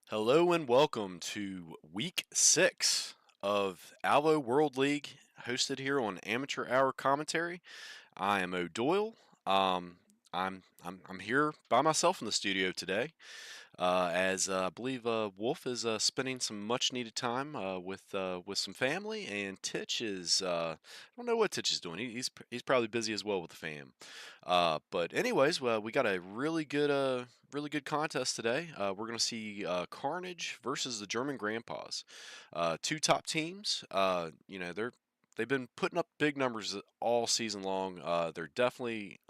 Hello and welcome to week 6 of Alvo World League, hosted here on Amateur Hour Commentary. I am O'Doyle. Um, I'm here by myself in the studio today, as I believe Wolf is spending some much needed time with some family, and Titch is I don't know what Titch is doing. He's probably busy as well with the fam. But anyways, well, we got a really good contest today. We're gonna see Carnage versus the German Grandpas, two top teams. They've been putting up big numbers all season long. They're definitely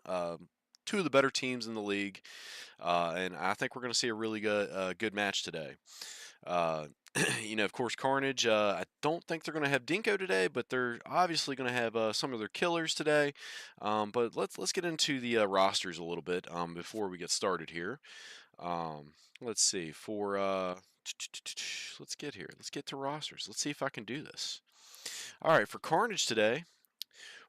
two of the better teams in the league, and I think we're going to see a really good match today. Uh, of course, Carnage. I don't think they're going to have Dinko today, but they're obviously going to have some of their killers today. But let's get into the rosters a little bit before we get started here. Let's see for let's get here. Let's get to rosters. Let's see if I can do this. All right, for Carnage today,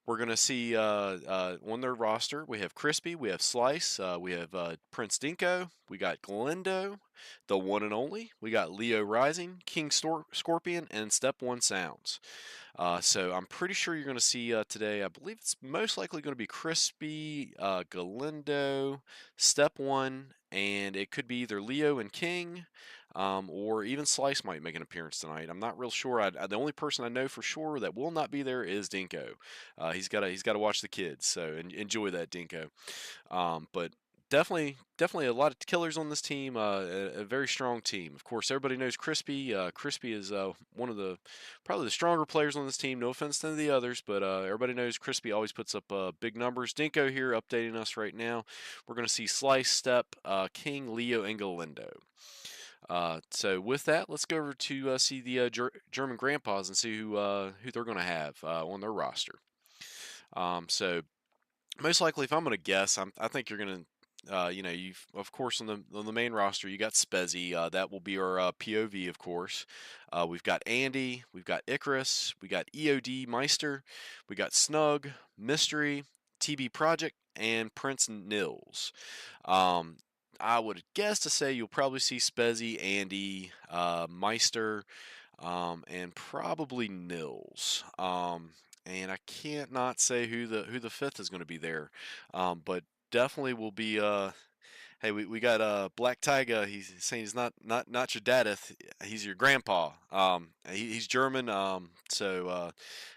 we're going to see on their roster, we have Crispy, we have Slice, we have Prince Dinko, we got Glendo, the one and only, we got Leo Rising, King Scorpion, and Step 1 Sounds. So I'm pretty sure you're going to see today, I believe it's most likely going to be Crispy, Galindo, Step 1, and it could be either Leo and King, or even Slice might make an appearance tonight. I'm not real sure. The only person I know for sure that will not be there is Dinko. He's got to watch the kids, so enjoy that, Dinko. But definitely a lot of killers on this team. A very strong team. Of course, everybody knows Crispy. Crispy is one of the probably the stronger players on this team. No offense to the others, but everybody knows Crispy always puts up big numbers. Dinko here updating us right now. We're going to see Slice, Step, King, Leo, and Galindo. So with that, let's go over to see the German Grandpas and see who they're going to have on their roster. So most likely, if I'm going to guess, I think you're going to. You've of course on the main roster you got Spezzy. That will be our POV, of course. We've got Andy, we've got Icarus, we got EOD Meister, we got Snug, Mystery, TB Project, and Prince Nils. Um, I would guess to say you'll probably see Spezzy, Andy, Meister, and probably Nils. And I can't not say who the fifth is going to be there, but definitely will be. Hey, we got Black Tiger. He's saying he's not your dadith. He's your grandpa. He's German.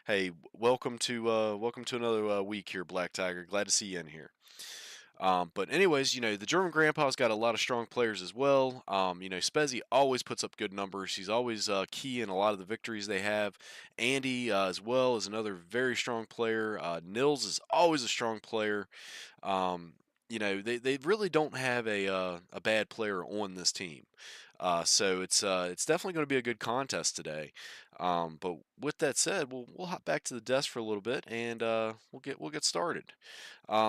Hey, welcome to another week here, Black Tiger. Glad to see you in here. But anyways, the German grandpa's got a lot of strong players as well. Spezzy always puts up good numbers. He's always key in a lot of the victories they have. Andy as well is another very strong player. Nils is always a strong player. They really don't have a bad player on this team. So it's definitely going to be a good contest today. But with that said, we'll hop back to the desk for a little bit and we'll get started.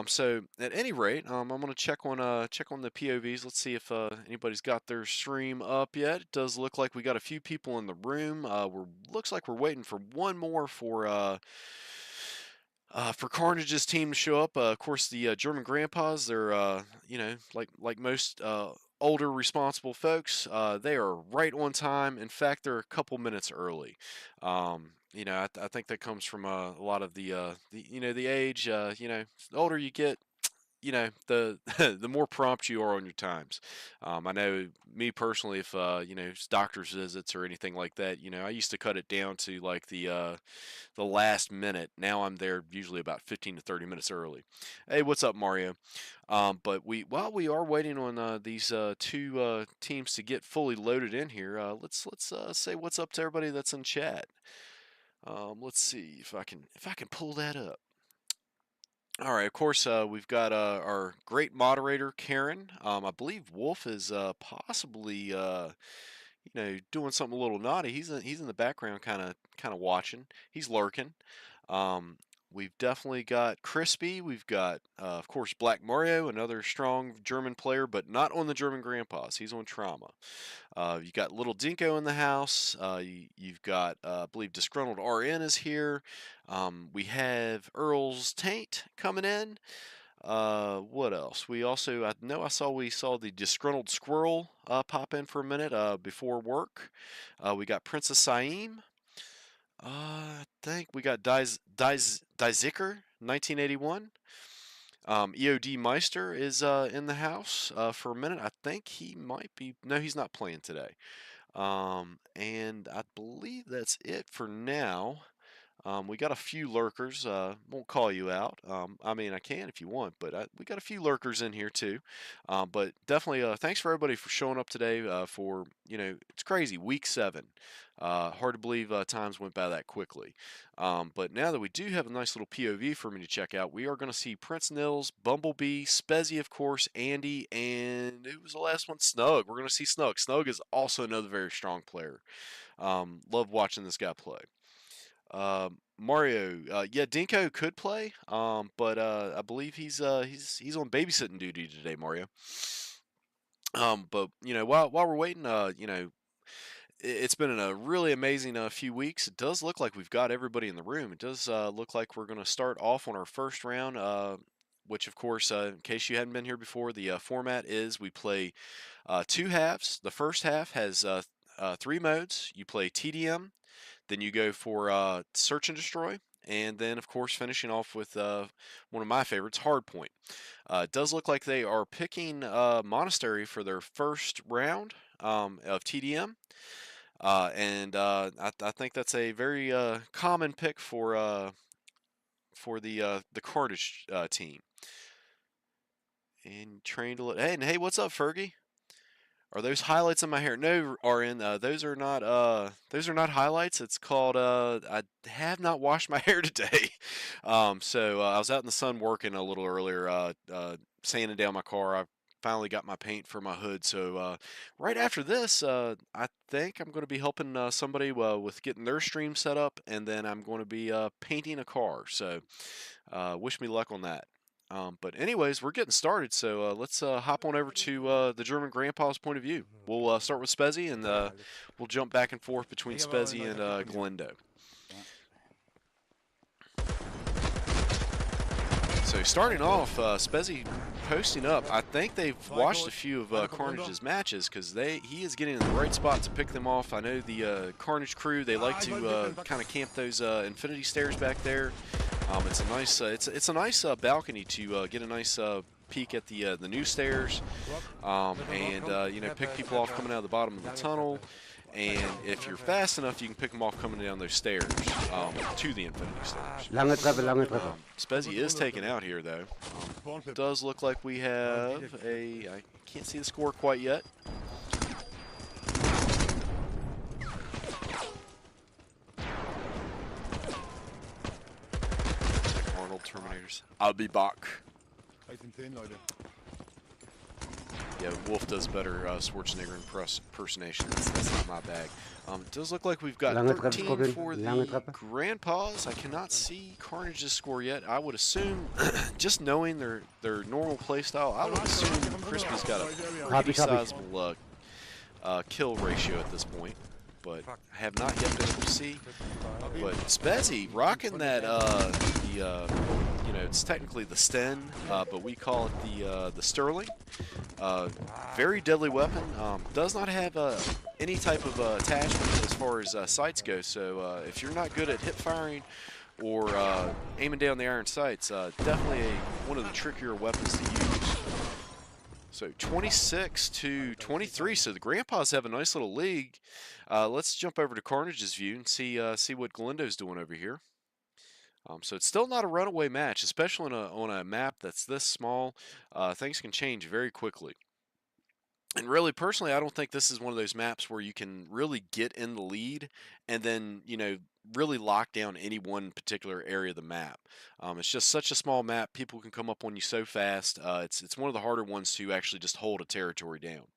So at any rate, I'm going to check on the POVs. Let's see if anybody's got their stream up yet. It does look like we got a few people in the room. Looks like we're waiting for one more for Carnage's team to show up. Of course, the German grandpas, they're like most older responsible folks, they are right on time. In fact, they're a couple minutes early. I think that comes from a lot of the age. The older you get, the the more prompt you are on your times. I know me personally, if it's doctor's visits or anything like that, I used to cut it down to like the last minute. Now I'm there usually about 15 to 30 minutes early. Hey, what's up, Mario? But while we are waiting on these two teams to get fully loaded in here, let's say what's up to everybody that's in chat. Let's see if I can pull that up. All right, of course, we've got our great moderator, Karen. I believe Wolf is possibly, doing something a little naughty. He's in the background, kind of watching. He's lurking. Um, We've definitely got Crispy. We've got, of course, Black Mario, another strong German player, but not on the German Grandpas. He's on Trauma. You got Little Dinko in the house. You've got, I believe, Disgruntled RN is here. We have Earl's Taint coming in. What else? We also, I know we saw the Disgruntled Squirrel pop in for a minute before work. We got Princess Saim. I think we got Diziker, 1981. EOD Meister is in the house for a minute. I think he might be. No, he's not playing today. And I believe that's it for now. We got a few lurkers. Won't call you out. I mean, I can if you want, but we got a few lurkers in here too. But definitely, thanks for everybody for showing up today. For it's crazy. Week 7. Hard to believe times went by that quickly. But now that we do have a nice little POV for me to check out, we are going to see Prince Nils, Bumblebee, Spezzy, of course, Andy, and who was the last one? Snug. We're going to see Snug. Snug is also another very strong player. Love watching this guy play. Mario, yeah, Dinko could play, but I believe he's on babysitting duty today, Mario. But while we're waiting, it's been a really amazing few weeks. It does look like we've got everybody in the room. It does look like we're going to start off on our first round, which, of course, in case you hadn't been here before, the format is we play 2 halves. The first half has 3 modes. You play TDM, then you go for Search and Destroy, and then, of course, finishing off with one of my favorites, Hardpoint. It does look like they are picking Monastery for their first round of TDM. And I think that's a very common pick for the Carnage team. And trained a little. Hey, what's up, Fergie? Are those highlights in my hair? No, RN. Those are not. Those are not highlights. It's called. I have not washed my hair today. So I was out in the sun working a little earlier, sanding down my car. I finally got my paint for my hood. So right after this, I think I'm going to be helping somebody with getting their stream set up, and then I'm going to be painting a car. So wish me luck on that. But anyways, we're getting started, so let's hop on over to the German Grandpa's point of view. We'll start with Spezzy, and we'll jump back and forth between Spezzy and Glendo. So starting off, Spezzy posting up. I think they've watched a few of Carnage's matches because he is getting in the right spot to pick them off. I know the Carnage crew, they like to kind of camp those infinity stairs back there. It's a nice it's a nice balcony to get a nice peek at the new stairs, and pick people off coming out of the bottom of the tunnel. And if you're fast enough, you can pick them off coming down those stairs to the infinity stairs. Lange Treppe, lange Treppe. Spezzy is taken out here, though. Does look like we have I can't see the score quite yet. Arnold Terminators. I'll be back. Yeah, Wolf does better Schwarzenegger impersonation. That's not my bag. It does look like we've got 13 for the Grandpas. I cannot see Carnage's score yet. I would assume, just knowing their normal playstyle, I would assume Crispy's got a pretty sizable kill ratio at this point. But I have not yet been able to see. But Spezzy rocking that it's technically the Sten, but we call it the Sterling. Very deadly weapon. Does not have any type of attachment as far as sights go. So if you're not good at hip firing or aiming down the iron sights, definitely one of the trickier weapons to use. So 26-23. So the Grandpas have a nice little league. Let's jump over to Carnage's view and see what Galindo's doing over here. So it's still not a runaway match, especially on a map that's this small. Things can change very quickly. And really, personally, I don't think this is one of those maps where you can really get in the lead and then, really lock down any one particular area of the map. It's just such a small map. People can come up on you so fast. It's one of the harder ones to actually just hold a territory down.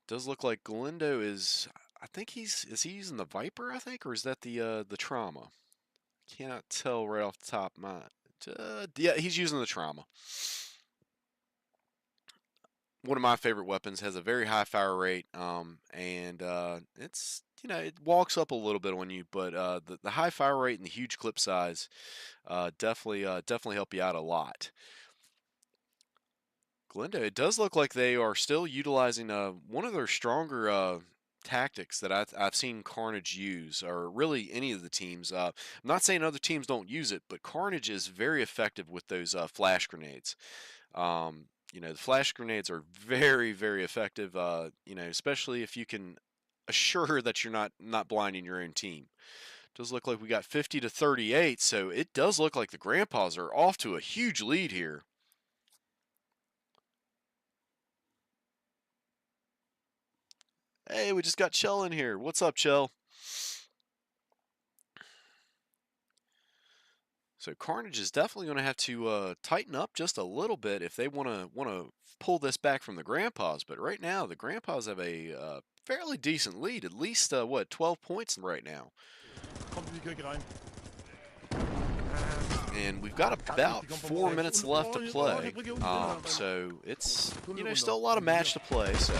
Does look like Galindo is, I think is he using the Viper, I think, or is that the Trauma? Cannot tell right off the top of my yeah, he's using the Trauma. One of my favorite weapons, has a very high fire rate, and it's it walks up a little bit on you, but the high fire rate and the huge clip size definitely help you out a lot. Glendale, it does look like they are still utilizing one of their stronger tactics that I've seen Carnage use, or really any of the teams. I'm not saying other teams don't use it, but Carnage is very effective with those flash grenades. The flash grenades are very effective. Especially if you can assure that you're not blinding your own team. Does look like we got 50 to 38, so it does look like the Grandpas are off to a huge lead here. Hey, we just got Chell in here. What's up, Chell? So Carnage is definitely going to have to tighten up just a little bit if they want to pull this back from the Grandpas. But right now, the Grandpas have a fairly decent lead. At least 12 points right now. And we've got about 4 minutes left to play. So it's still a lot of match to play. So.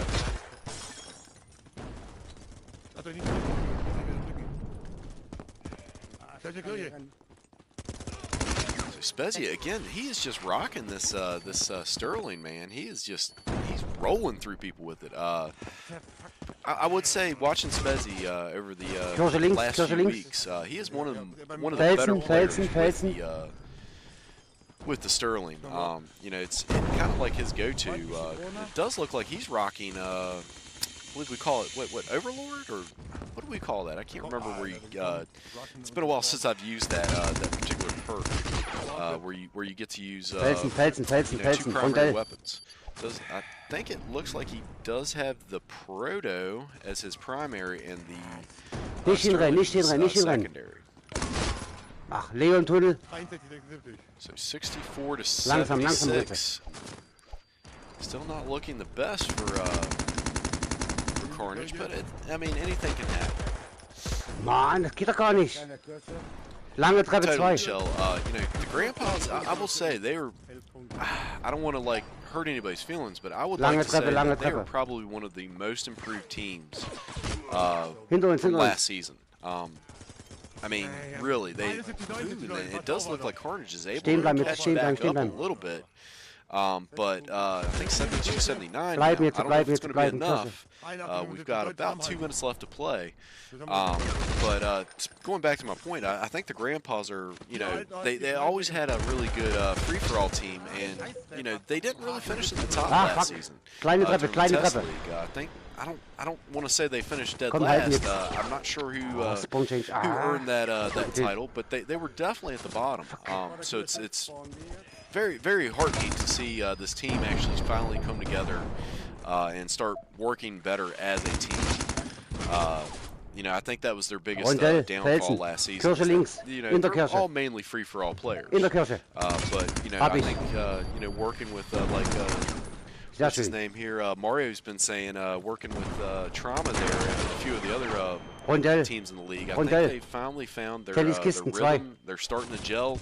Spezia again, he is just rocking this Sterling, man. He's rolling through people with it. I would say watching Spezia over the last few weeks, he is one of the better players with the Sterling. It's kind of like his go-to. It does look like he's rocking. I believe we call it what Overlord, or what do we call that? I can't remember where you. It's been a while since I've used that particular perk, where you get to use two primary weapons. I think it looks like he does have the Proto as his primary and the secondary. Ach, Leon Tunnel. So 64 to 76. Still not looking the best for Carnage, but anything can happen. Mann, das geht doch gar nicht. Lange Treppe 2. The Grandpas, I will say, they were, I don't want to hurt anybody's feelings, but I would like to say that they were probably one of the most improved teams from last season. Really, it does look like Carnage is able to catch back up a little bit. But I think 72-79 now. I don't know if it's going to be enough. We've got about 2 minutes left to play. But going back to my point, I think the Grandpas are, they always had a really good free-for-all team, and, they didn't really finish at the top last season. Kleine Treppe. I think I don't want to say they finished dead last. I'm not sure who earned that title, but they were definitely at the bottom. So it's very heartening to see this team actually finally come together and start working better as a team. I think that was their biggest downfall last season. They're all mainly free-for-all players. But I think working with what's his name here? Mario's been saying working with Trauma there and a few of the other teams in the league. I think they finally found their rhythm. They're starting to gel.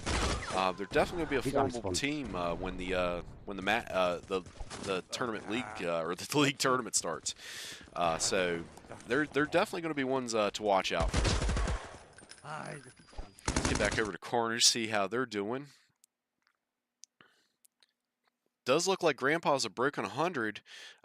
They're definitely going to be a formidable team when the tournament league or the league tournament starts. So they're definitely going to be ones to watch out for. Let's get back over to Carnage, see how they're doing. Does look like Grandpas have broken 100,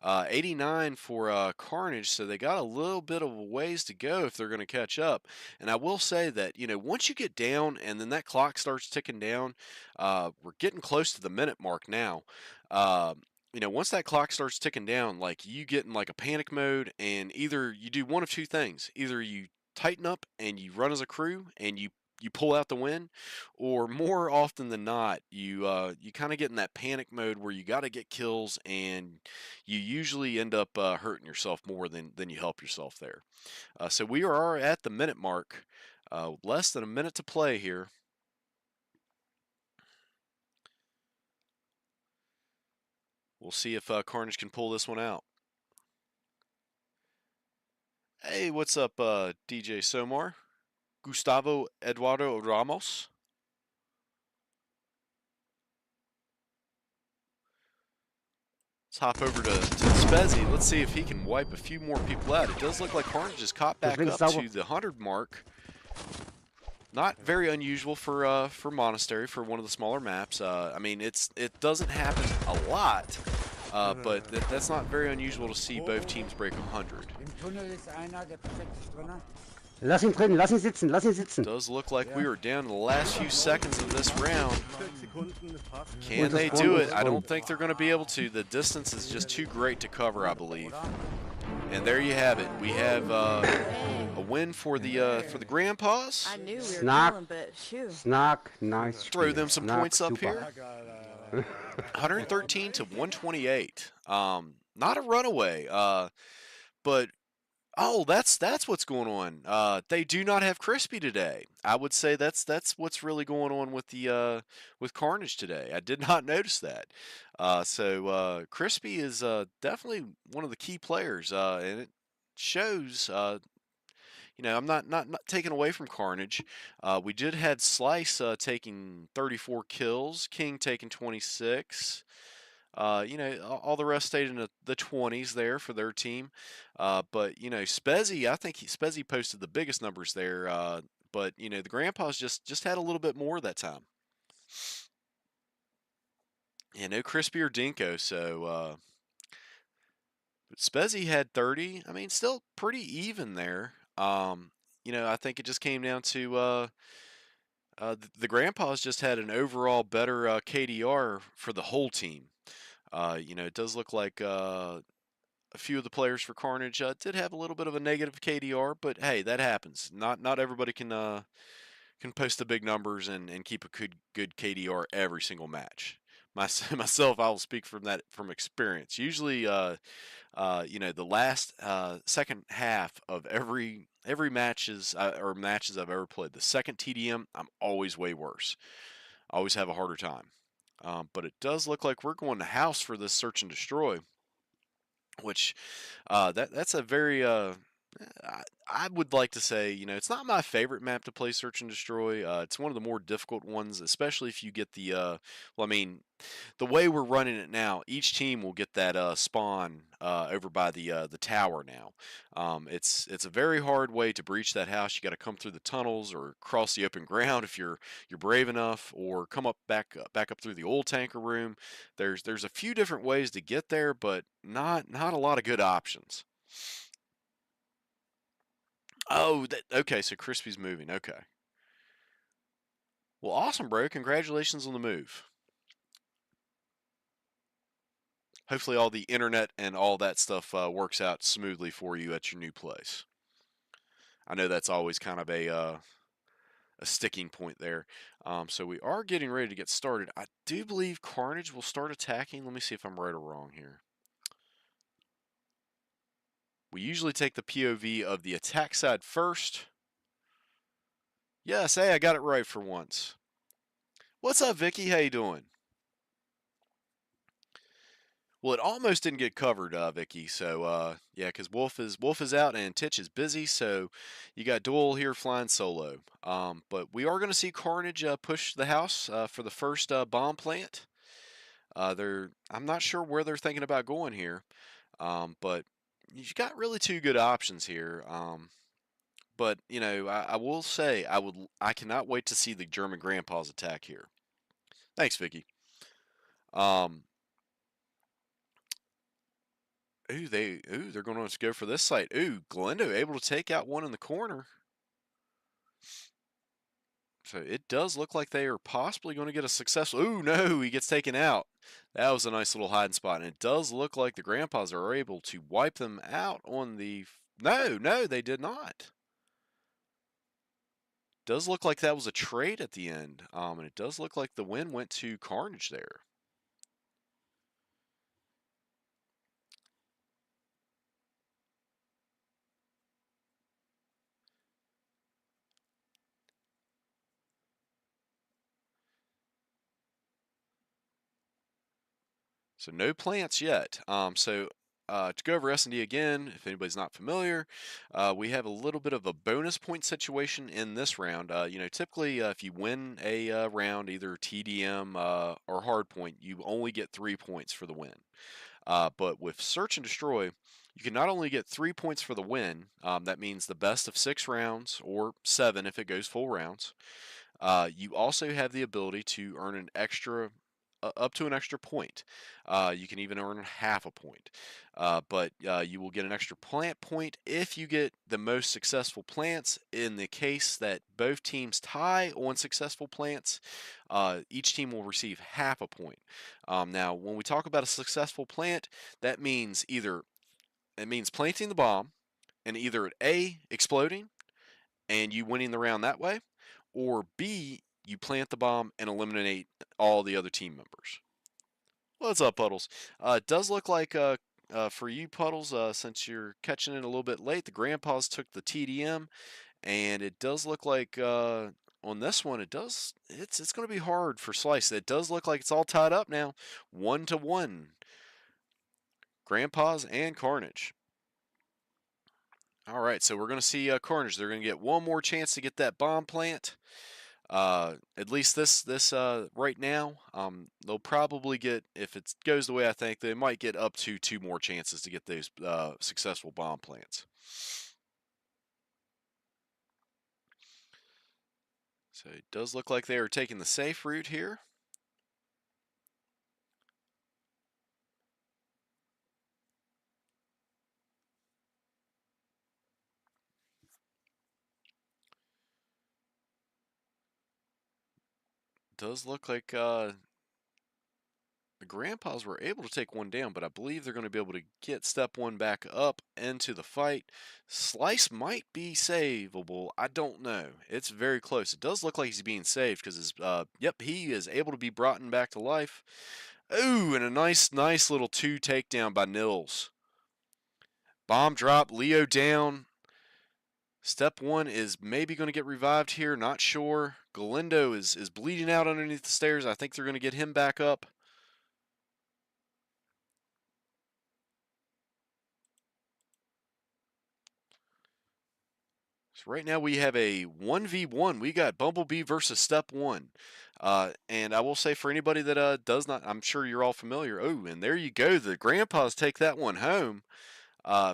89 for Carnage, so they got a little bit of a ways to go if they're going to catch up. And I will say that, once you get down and then that clock starts ticking down, we're getting close to the minute mark now. Once that clock starts ticking down, you get in a panic mode, and either you do one of two things. Either you tighten up and you run as a crew and you pull out the win, or more often than not, you kind of get in that panic mode where you got to get kills, and you usually end up hurting yourself more than you help yourself there. So we are at the minute mark, less than a minute to play here. We'll see if Carnage can pull this one out. Hey, what's up, DJ Somar? Gustavo Eduardo Ramos. Let's hop over to Spezzy. Let's see if he can wipe a few more people out. It does look like Carnage has caught Das back links up sauber. to the 100 mark. Not very unusual for Monastery for one of the smaller maps. I mean, it doesn't happen a lot, but that's not very unusual to see both teams break 100. Im Tunnel ist einer, der perfekt ist drin. Lass ihn drin, lass ihn sitzen, lass ihn sitzen. Does look like we are down to the last few seconds of this round. Can Gut, das they Spawn do ist it? I voll. don't think they're going to be able to. The distance is just too great to cover, I believe. And there you have it. We have a win for the Grandpas. I knew we were Snack. killing, but shoo. Snack, nice. Throw Spiel. them some Snack, points up super. here. 113 to 128. Not a runaway. But oh, that's what's going on. They do not have Crispy today. I would say that's what's really going on with the with Carnage today. I did not notice that. So Crispy is definitely one of the key players, and it shows. I'm not taking away from Carnage. We did had Slice taking 34 kills, King taking 26. All the rest stayed in the 20s there for their team. But Spezzy, I think Spezzy posted the biggest numbers there. But the Grandpas just had a little bit more that time. Yeah, no Crispy or Dinko, so but Spezzy had 30. I mean, still pretty even there. I think it just came down to the Grandpas just had an overall better KDR for the whole team. It does look like a few of the players for Carnage did have a little bit of a negative KDR, but hey, that happens. Not everybody can post the big numbers and keep a good KDR every single match. Myself, I will speak from experience. Usually, the last second half of every matches or matches I've ever played, the second TDM, I'm always way worse. I always have a harder time. But it does look like we're going to house for this search and destroy, which that's a very I would like to say, it's not my favorite map to play search and destroy. It's one of the more difficult ones, especially if you get the well, I mean, the way we're running it now, each team will get that spawn over by the tower now. It's a very hard way to breach that house. You got to come through the tunnels or cross the open ground if you're brave enough, or come up back up through the old tanker room. There's a few different ways to get there, but not a lot of good options. Oh, okay. So Crispy's moving. Okay. Well, awesome, bro. Congratulations on the move. Hopefully, all the internet and all that stuff works out smoothly for you at your new place. I know that's always kind of a sticking point there. So we are getting ready to get started. I do believe Carnage will start attacking. Let me see if I'm right or wrong here. We usually take the POV of the attack side first. Yes, hey, I got it right for once. What's up, Vicky? How you doing? Well, it almost didn't get covered, Vicky. So yeah, because Wolf is out and Titch is busy. So you got Doyle here flying solo. But we are going to see Carnage push the house for the first bomb plant. I'm not sure where they're thinking about going here, but you've got really two good options here. But I will say I cannot wait to see the German Grandpas attack here. Thanks, Vicky. They're going to go for this site. Ooh, Glendo able to take out one in the corner. So it does look like they are possibly going to get a successful. Ooh, no, he gets taken out. That was a nice little hiding spot. And it does look like the Grandpas are able to wipe them out on the. No, they did not. Does look like that was a trade at the end. And it does look like the win went to Carnage there. So no plants yet. So to go over S&D again, if anybody's not familiar, we have a little bit of a bonus point situation in this round. Typically, if you win a round, either TDM or hardpoint, you only get 3 points for the win. But with Search and Destroy, you can not only get 3 points for the win, that means the best of 6 rounds, or 7 if it goes full rounds. You also have the ability to earn an extra, up to an extra point. You can even earn half a point. But you will get an extra plant point if you get the most successful plants. In the case that both teams tie on successful plants, each team will receive half a point. Now, when we talk about a successful plant, that means it means planting the bomb and either A, exploding and you winning the round that way, or B, you plant the bomb and eliminate all the other team members. What's up, Puddles? It does look like for you, Puddles, since you're catching it a little bit late, the Grandpas took the TDM, and it does look like on this one, it's going to be hard for Slice. It does look like it's all tied up now, 1-1. Grandpas and Carnage. All right, so we're going to see Carnage. They're going to get one more chance to get that bomb plant. At least this right now. They'll probably get, if it goes the way I think, they might get up to 2 more chances to get those successful bomb plants. So it does look like they are taking the safe route here. Does look like the Grandpas were able to take one down, but I believe they're going to be able to get step one back up into the fight. Slice might be savable. I don't know. It's very close. It does look like he's being saved because he is able to be brought back to life. Ooh, and a nice little 2 takedown by Nils. Bomb drop, Leo down. Step 1 is maybe going to get revived here, not sure. Galindo is bleeding out underneath the stairs. I think they're going to get him back up. So right now we have a 1v1. We got Bumblebee versus Step 1. And I will say for anybody that does not, I'm sure you're all familiar. Oh, and there you go. The Grandpas take that one home.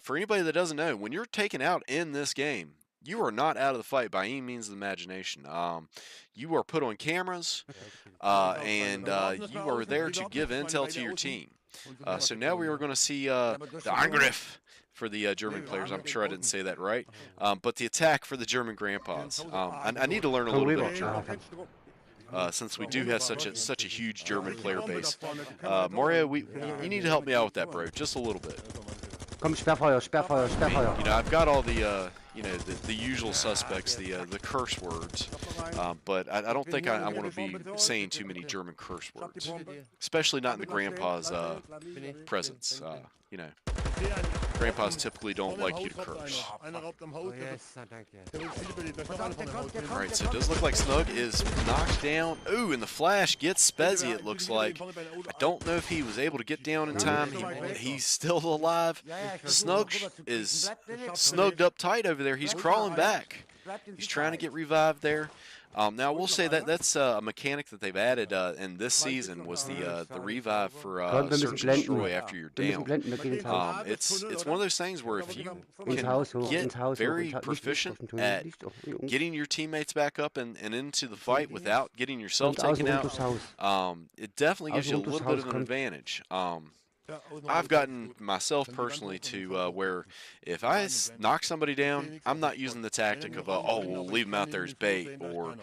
For anybody that doesn't know, when you're taken out in this game, you are not out of the fight by any means of the imagination. You are put on cameras, and you are there to give intel to your team. So now we are going to see the Angriff for the German players. I'm sure I didn't say that right. But the attack for the German Grandpas. I need to learn a little bit of German. Since we do have such a huge German player base. Mario, you need to help me out with that, bro, just a little bit. Komm, Sperrfeuer, Sperrfeuer, Sperrfeuer. You know, I've got all the the usual suspects, the curse words, but I don't think I want to be saying too many German curse words, especially not in the Grandpa's presence. You know, Grandpas typically don't like you to curse. Alright, so it does look like Snug is knocked down. Ooh, and the flash gets Spezzy, it looks like. I don't know if he was able to get down in time. He's still alive. Snug is snugged up tight over there. He's crawling back. He's trying to get revived there. Now, I will say that that's a mechanic that they've added in this season was the revive for Search and Destroy after you're down. It's one of those things where if you can get very proficient at getting your teammates back up and into the fight without getting yourself taken out, it definitely gives you a little bit of an advantage. I've gotten myself personally to where if I knock somebody down, I'm not using the tactic of, oh, we'll leave them out there as bait or,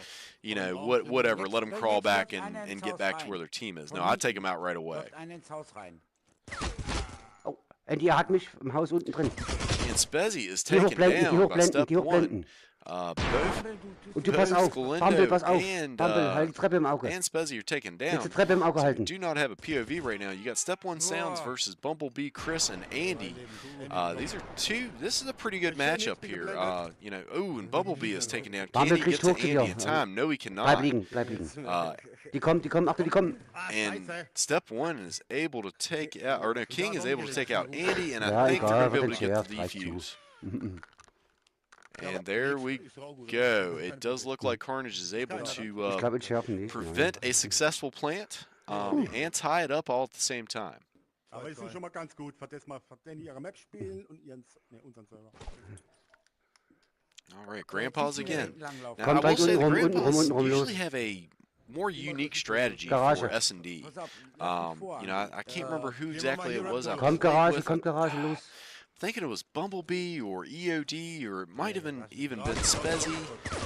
you know, whatever, let them crawl back and get back to where their team is. No, I take them out right away. Oh, and die hat mich im Haus unten drin. And Spezzy is taken down by Step 1. Both Und du pass auf. Bumble, pass auf. and Bumble, halt die Treppe im Auge. Spezzy are taken Jetzt down. die Treppe im Auge So we halten. do not have a POV right now. You got Step One Sounds versus Bumblebee, Chris, and Andy. These are two. This is a pretty good matchup here. You know, oh, and Bumblebee is taken down. Can Bumble he get kriegt to hoch zu Andy dir. in time? No, he Bleib cannot. liegen, bleib liegen. Uh, Die kommen, Achtung, die kommen. and Step One is able to take out, or no, King is able to take out Andy, and I Ja, think they're egal, going to be able wird to get entschärft, the reicht zu. defuse. And there we go. It does look like Carnage is able Ich to glaube, entschärfen nicht. prevent a successful plant and tie it up all at the same time. Aber die sind schon mal ganz gut, für den ihre Map spielen und unseren Server. All right, Grandpa's again. Now, I Kommt will gleich say the untenrum, Grandpas untenrum los. usually have a more unique strategy Garage. for S&D. You know, I can't remember who exactly it was I Kommt played Garage, with. kommt Garage, los. Thinking it was Bumblebee or EOD, or it might have even been Spezzy.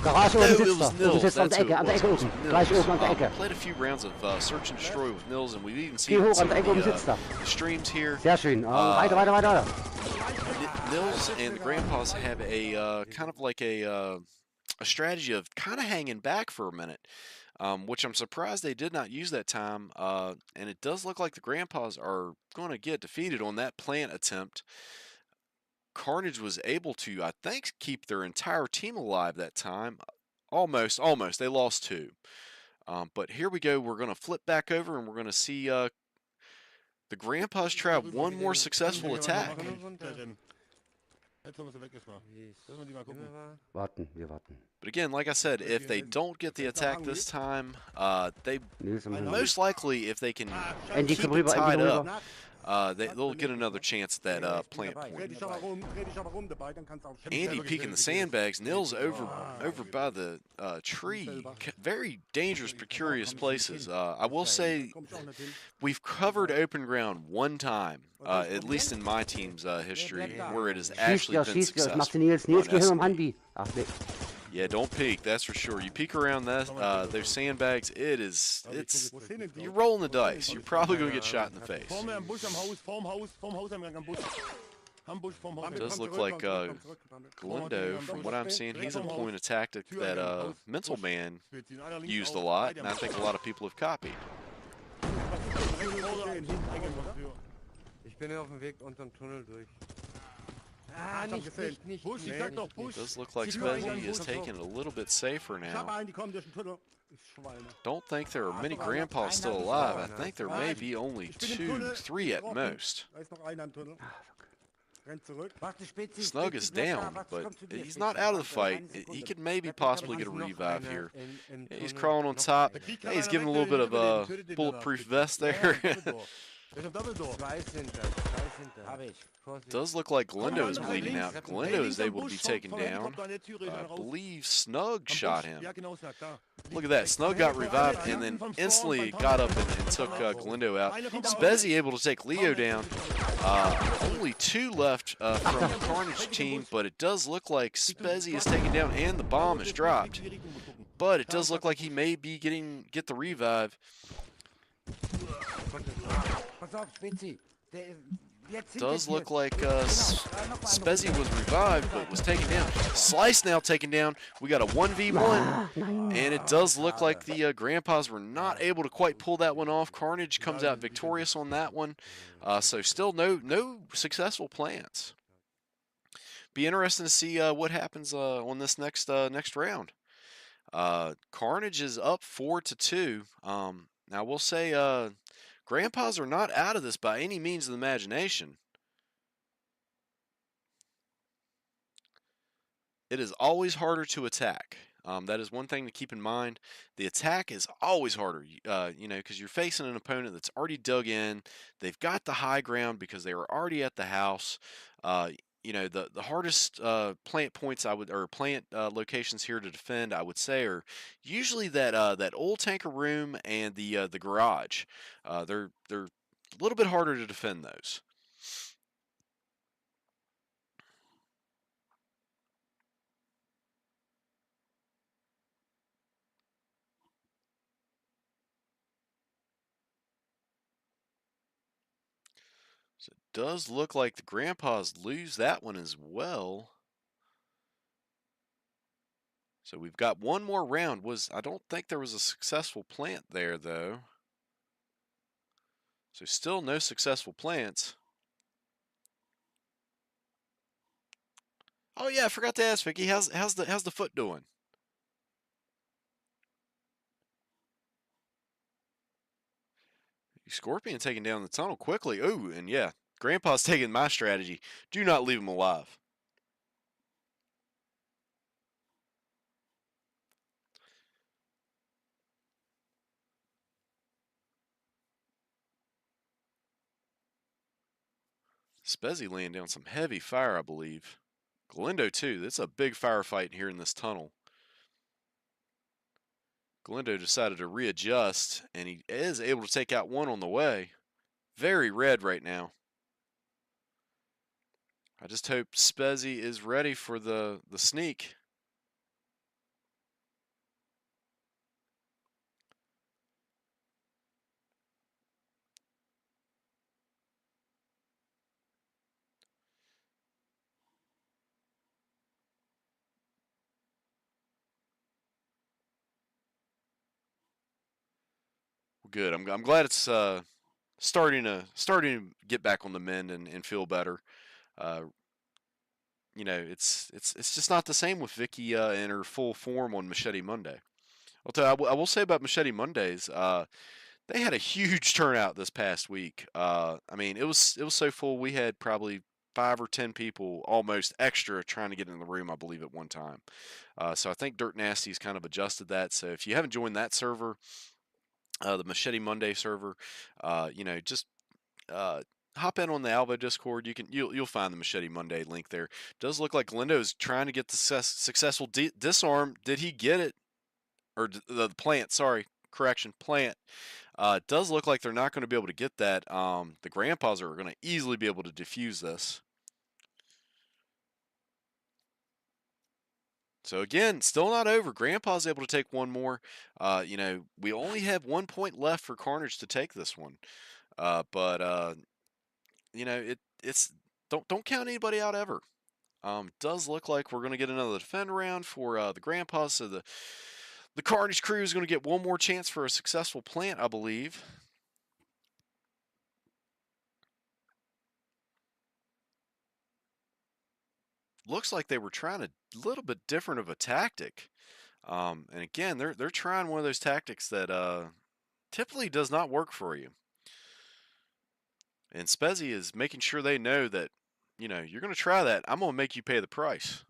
Garage No, oben it sitzt was er. Oben Nils. sitzt er an That's der who Ecke, an der it Ecke was. It oben. was Gleich Nils. oben an der Ecke. Played a few rounds of Search and Destroy with Nils, and we've even Geh seen hoch, some an der of Ecke oben sitzt er. the streams here. Sehr schön. Weiter, weiter, weiter. Nils and the Grandpas have a kind of like a strategy of kind of hanging back for a minute, which I'm surprised they did not use that time. And it does look like the Grandpas are going to get defeated on that plant attempt. Carnage was able to, I think, keep their entire team alive that time. Almost. They lost two. But here we go. We're going to flip back over and we're going to see the Grandpas try one more successful attack. Warten, wir warten. But again, like I said, if they don't get the attack this time, they Nils am Hang. most likely, if they can Andy, keep komm it rüber, tied Andy, up, rüber. they'll get another chance at that plant Dreh point. dich aber rum dabei, dann kannst du auch Andy peeking the sandbags. Nils over by the tree. Very dangerous, precarious places. I will say we've covered open ground one time, at least in my team's history, where it has actually been Schießt ja, das macht successful. Nils. Nils, geh hin on am S&D. Handbi. Ach, nee. Yeah, don't peek. That's for sure. You peek around that those sandbags, it's you're rolling the dice. You're probably gonna get shot in the face. Vorm Busch am Haus, vorm Hauseingang am Busch. Am Busch, vorm Haus. It does look like Galindo, from what I'm seeing, he's employing a tactic that Mental Man used a lot, and I think a lot of people have copied. Ich bin auf dem Weg unterm Tunnel durch. Busch, ich sag doch Busch. It does look like Spezzy is taking it a little bit safer Ich hab now. einen, die kommen durch den Tunnel. Schweine. Don't think there are many Grandpas still alive. I think there may be only 2, 3 at most. Da ist noch einer im Tunnel. Rennt zurück. Snug is down, but he's not out of the fight. He could maybe possibly get a revive here. Yeah, he's crawling on top. Hey, he's giving a little bit of a bulletproof vest there. There's a double door. Scheiß hinter. Hab ich. Does look like Galindo is bleeding out. Galindo is able to be taken down. I believe Snug shot him. Ja, genau, Snack, da. Look at that. Snug got revived and then instantly got up and took Galindo out. Spezzy able to take Leo down. Only 2 left from the Carnage team, but it does look like Spezzy is taken down and the bomb is dropped. But it does look like he may be get the revive. Pass auf, Spitzi. Does look like Spezzy was revived, but was taken down. Slice now taken down. We got a 1v1, and it does look like the Grandpas were not able to quite pull that one off. Carnage comes out victorious on that one, so still no successful plans. Be interesting to see what happens on this next round. Carnage is up 4-2. Now we'll say Grandpas are not out of this by any means of the imagination. It is always harder to attack. That is one thing to keep in mind. The attack is always harder, you know, because you're facing an opponent that's already dug in. They've got the high ground because they were already at the house. You know, the hardest plant points or plant locations here to defend, I would say, are usually that old tanker room and the garage. They're a little bit harder to defend those. So it does look like the Grandpas lose that one as well. So we've got one more round. I don't think there was a successful plant there, though. So still no successful plants. Oh yeah, I forgot to ask Vicky. How's the foot doing? Scorpion taking down the tunnel quickly. Ooh, and yeah, Grandpa's taking my strategy. Do not leave him alive. Spezzy laying down some heavy fire, I believe. Galindo too. That's a big firefight here in this tunnel. Galindo decided to readjust, and he is able to take out one on the way. Very red right now. I just hope Spezzy is ready for the sneak. Good. I'm glad it's starting to get back on the mend and feel better. You know, it's just not the same with Vicky in her full form on Machete Monday. I'll tell you, I will say about Machete Mondays, they had a huge turnout this past week. I mean, it was so full. We had probably 5 or 10 people almost extra trying to get in the room, I believe, at one time. So I think Dirt Nasty's kind of adjusted that. So if you haven't joined that server, the Machete Monday server, you know, just hop in on the Alvo Discord. You'll find the Machete Monday link there. Does look like Galindo is trying to get the successful disarm. Did he get it? Or the plant? Sorry, correction, plant. Does look like they're not going to be able to get that. The Grandpas are going to easily be able to defuse this. So again, still not over. Grandpa's able to take one more. You know, we only have 1 point left for Carnage to take this one. But you know, it's don't count anybody out ever. Does look like we're going to get another defend round for the Grandpas. So the Carnage crew is going to get one more chance for a successful plant, I believe. Looks like they were trying a little bit different of a tactic. And again, they're trying one of those tactics that typically does not work for you. And Spezzy is making sure they know that, you know, you're going to try that. I'm going to make you pay the price.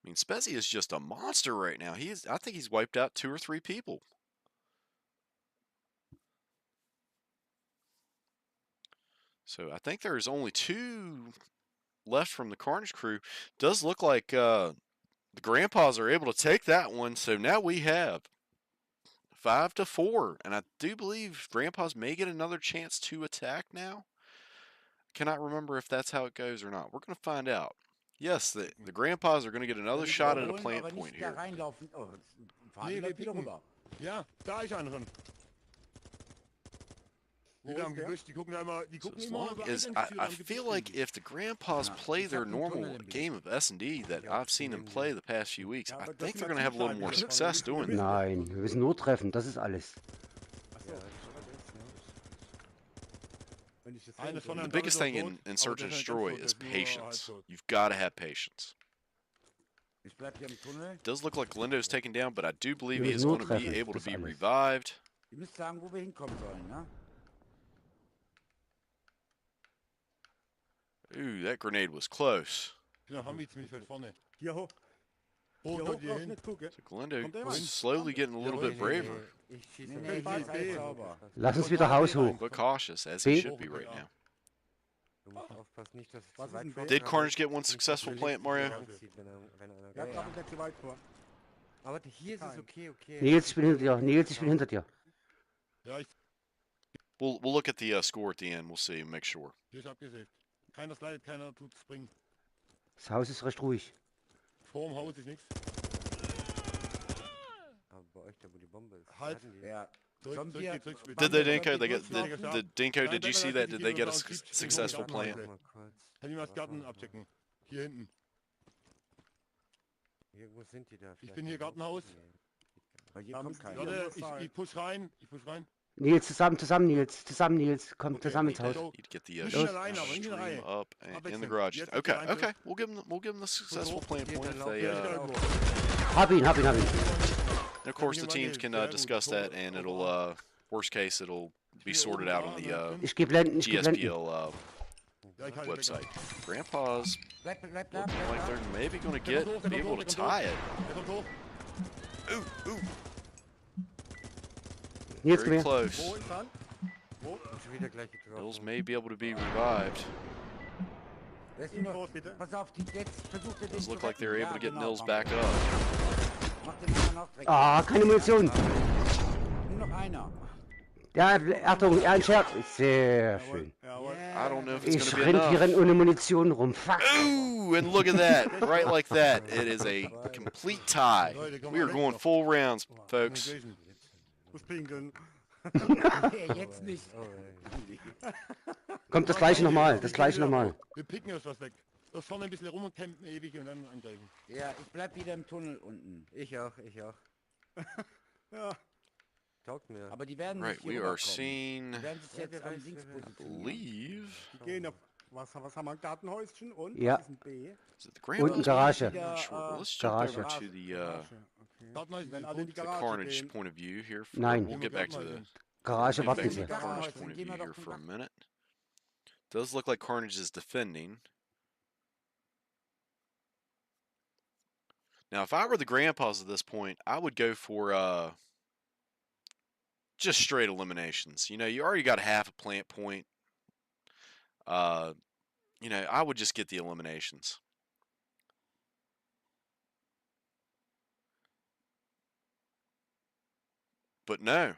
I mean, Spezzy is just a monster right now. I think he's wiped out 2 or 3 people. So I think there's only 2 left from the Carnage crew. Does look like the Grandpas are able to take that one. So now we have 5-4, and I do believe Grandpas may get another chance to attack now. Cannot remember if that's how it goes or not. We're going to find out. Yes, the Grandpas are going to get another shot at a plant point here. Nee, wir picken. Ja, da ist einer schon. Wieder am Gebüsch, die gucken immer As long as I feel like if the Grandpas play their normal game of S&D that I've seen them play the past few weeks, I think they're going to have a little more success doing that. Nein, wir müssen nur treffen, das ist alles. The biggest thing in Search and Destroy is patience. You've got to have patience. It does look like Galindo's taken down, but I do believe he is going to be able to be revived. Ihr müsst sagen, wo wir hinkommen sollen, ne? Ooh, that grenade was close. Genau, haben wir jetzt mich vorne. Hier hoch. Hier hoch, nicht gucken. So Galindo is slowly getting a little bit braver, Ich schieße Nee, nee, alles sauber. Lass uns wieder Haus hoch. but cautious, as he should be right now. Du musst aufpassen, nicht, dass es Was zu ist weit denn vor Did ist, Carnage aber get one nicht, dass successful der plant, Licht Mario? ranzieht, wenn er Ja, geht. kommt nicht zu weit vor. Aber hier ist es okay, okay. Nils, ich bin hinter dir. Nils, ich bin hinter dir. Ja, We'll look at the score at the end. We'll see, make sure. hier ist abgesägt. Keiner slidet, keiner tut springen. Das Haus ist recht ruhig. Vor dem Haus ist nichts. Aber bei euch, da wo die Bombe ist, Halt. hatten die. Ja, Sollen wir- Did they Sollen Dinko? wir They got durchlaufen? the Dinko. Nein, Did you bleib see mal that? da, Did they ich get a gehe mal da. successful Ich plant? Mal kurz. Kann ich mal das Garten abchecken? Hier hinten. Wo sind die da? Ich bin hier Gartenhaus. Weil hier Da kommt müssen keiner. Leute, ich push rein. Nils, zusammen, Nils. Kommt Okay, zusammen ins okay. Haus. So. Need to get the Nicht in uh, der Reihe, aber nicht in der stream Reihe. up and in the Abwechselnd. garage. Jetzt Okay, bitte rein, okay. We'll give them the successful plant Hier, point dann if laufen they. wir Hier steht auch. irgendwo. Hab ihn. And of course, the teams can discuss that, and it'll worst case it'll be sorted out on the Ich geh blenden. GSPL Ja, ich halte website. Grandpa's Bleib da. looking like they're maybe gonna Der kommt hoch, der be kommt able hoch, to der kommt tie it. Der kommt hoch. Ooh, Nils, very komm her. close. Wo ist dran? Wo? Und schon wieder gleich getroffen. Bills may be able to be revived. Weißt du noch, Infos bitte. pass auf, jetzt versucht er den Does zu look like retten. they're able Ja, to get genau, Nils mach. back up. Mach den anderen noch direkt. Ah, keine Munition. Nur noch einer. Ja, Achtung, ein Scherz. Sehr schön. Jawohl. I don't know if it's Ich gonna be renn enough. ohne Munition rum. Fuck. Ooh, and look at that. Right like that. It is a complete tie. We are going full rounds, folks. Muss pinkeln. Jetzt nicht. Oh, ey. Kommt das gleiche nochmal. Wir picken erst was weg. Da vorne ein bisschen rum und campen ewig und dann angreifen. Ja, ich bleib wieder im Tunnel unten. Ich auch. Ja. Taugt mir. Aber die werden Right, nicht hier we are rüberkommen. seeing, Die werden sich jetzt am Dings I positionieren. believe, Die gehen auf. Was haben wir? Ein Gartenhäuschen und? Ja. Was ist ein B? is it the Und Grandpa's? Garage. I'm not sure, but let's jump Garage. over to the Okay. Gartenhäuschen, wenn alle in die the Garage Carnage gehen. point of view here. Nein. We'll get back to the Garage, get warten back to Sie. the Carnage Garage, point of gehen view wir here doch for a zum minute. Does look like Carnage is defending. Now, if I were the Grandpas at this point, I would go for just straight eliminations. You know, you already got half a plant point. You know, I would just get the eliminations. But no,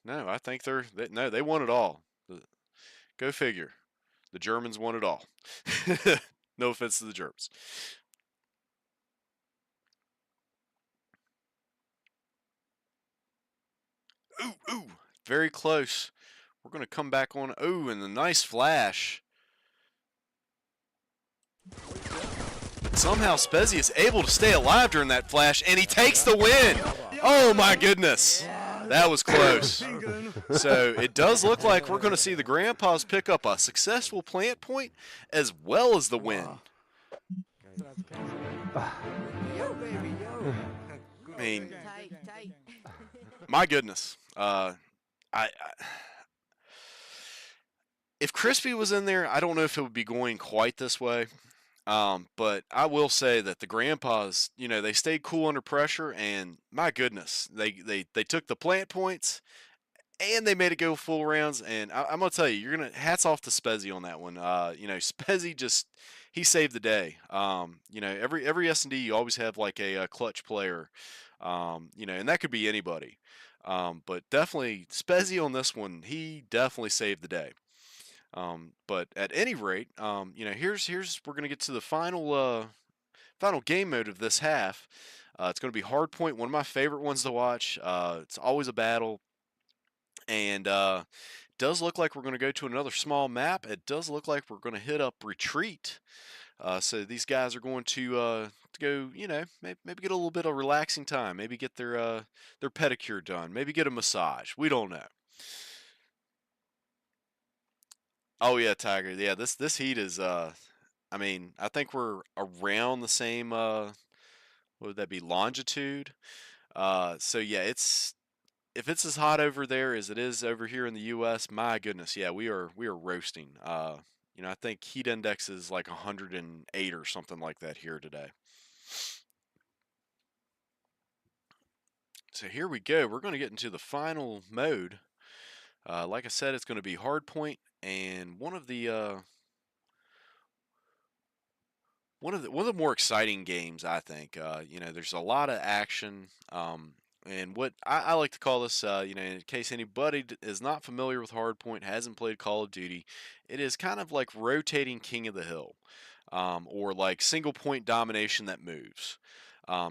I think they won it all. Go figure. The Germans won it all. No offense to the Germans. Ooh, very close. We're going to come back on. Ooh, and the nice flash. But somehow Spezia is able to stay alive during that flash, and he takes the win. Oh my goodness. That was close. So it does look like we're going to see the Grandpas pick up a successful plant point as well as the win. Yo, baby, yo. I mean, Tight. my goodness. If Crispy was in there, I don't know if it would be going quite this way. But I will say that the Grandpas, you know, they stayed cool under pressure, and my goodness, they took the plant points, and they made it go full rounds. And I'm gonna tell you, you're gonna hats off to Spezzy on that one. You know, Spezzy he saved the day. You know, every S&D you always have like a clutch player. You know, and that could be anybody. But definitely Spezzy on this one, he definitely saved the day. But at any rate, you know, here's we're gonna get to the final game mode of this half. It's gonna be hardpoint, one of my favorite ones to watch. It's always a battle, and does look like we're gonna go to another small map. It does look like we're gonna hit up retreat. So these guys are going to go, you know, maybe get a little bit of relaxing time, maybe get their pedicure done, maybe get a massage. We don't know. Oh yeah, Tiger. Yeah, this heat is I mean, I think we're around the same what would that be, longitude? So yeah, if it's as hot over there as it is over here in the US, my goodness, yeah, we are roasting. You know, I think heat index is like 108 or something like that here today. So here we go. We're going to get into the final mode. Like I said, it's going to be hardpoint, and one of the more exciting games, I think. You know, there's a lot of action, and what I like to call this, you know, in case anybody is not familiar with hardpoint, hasn't played Call of Duty, it is kind of like rotating King of the Hill, or like single point domination that moves.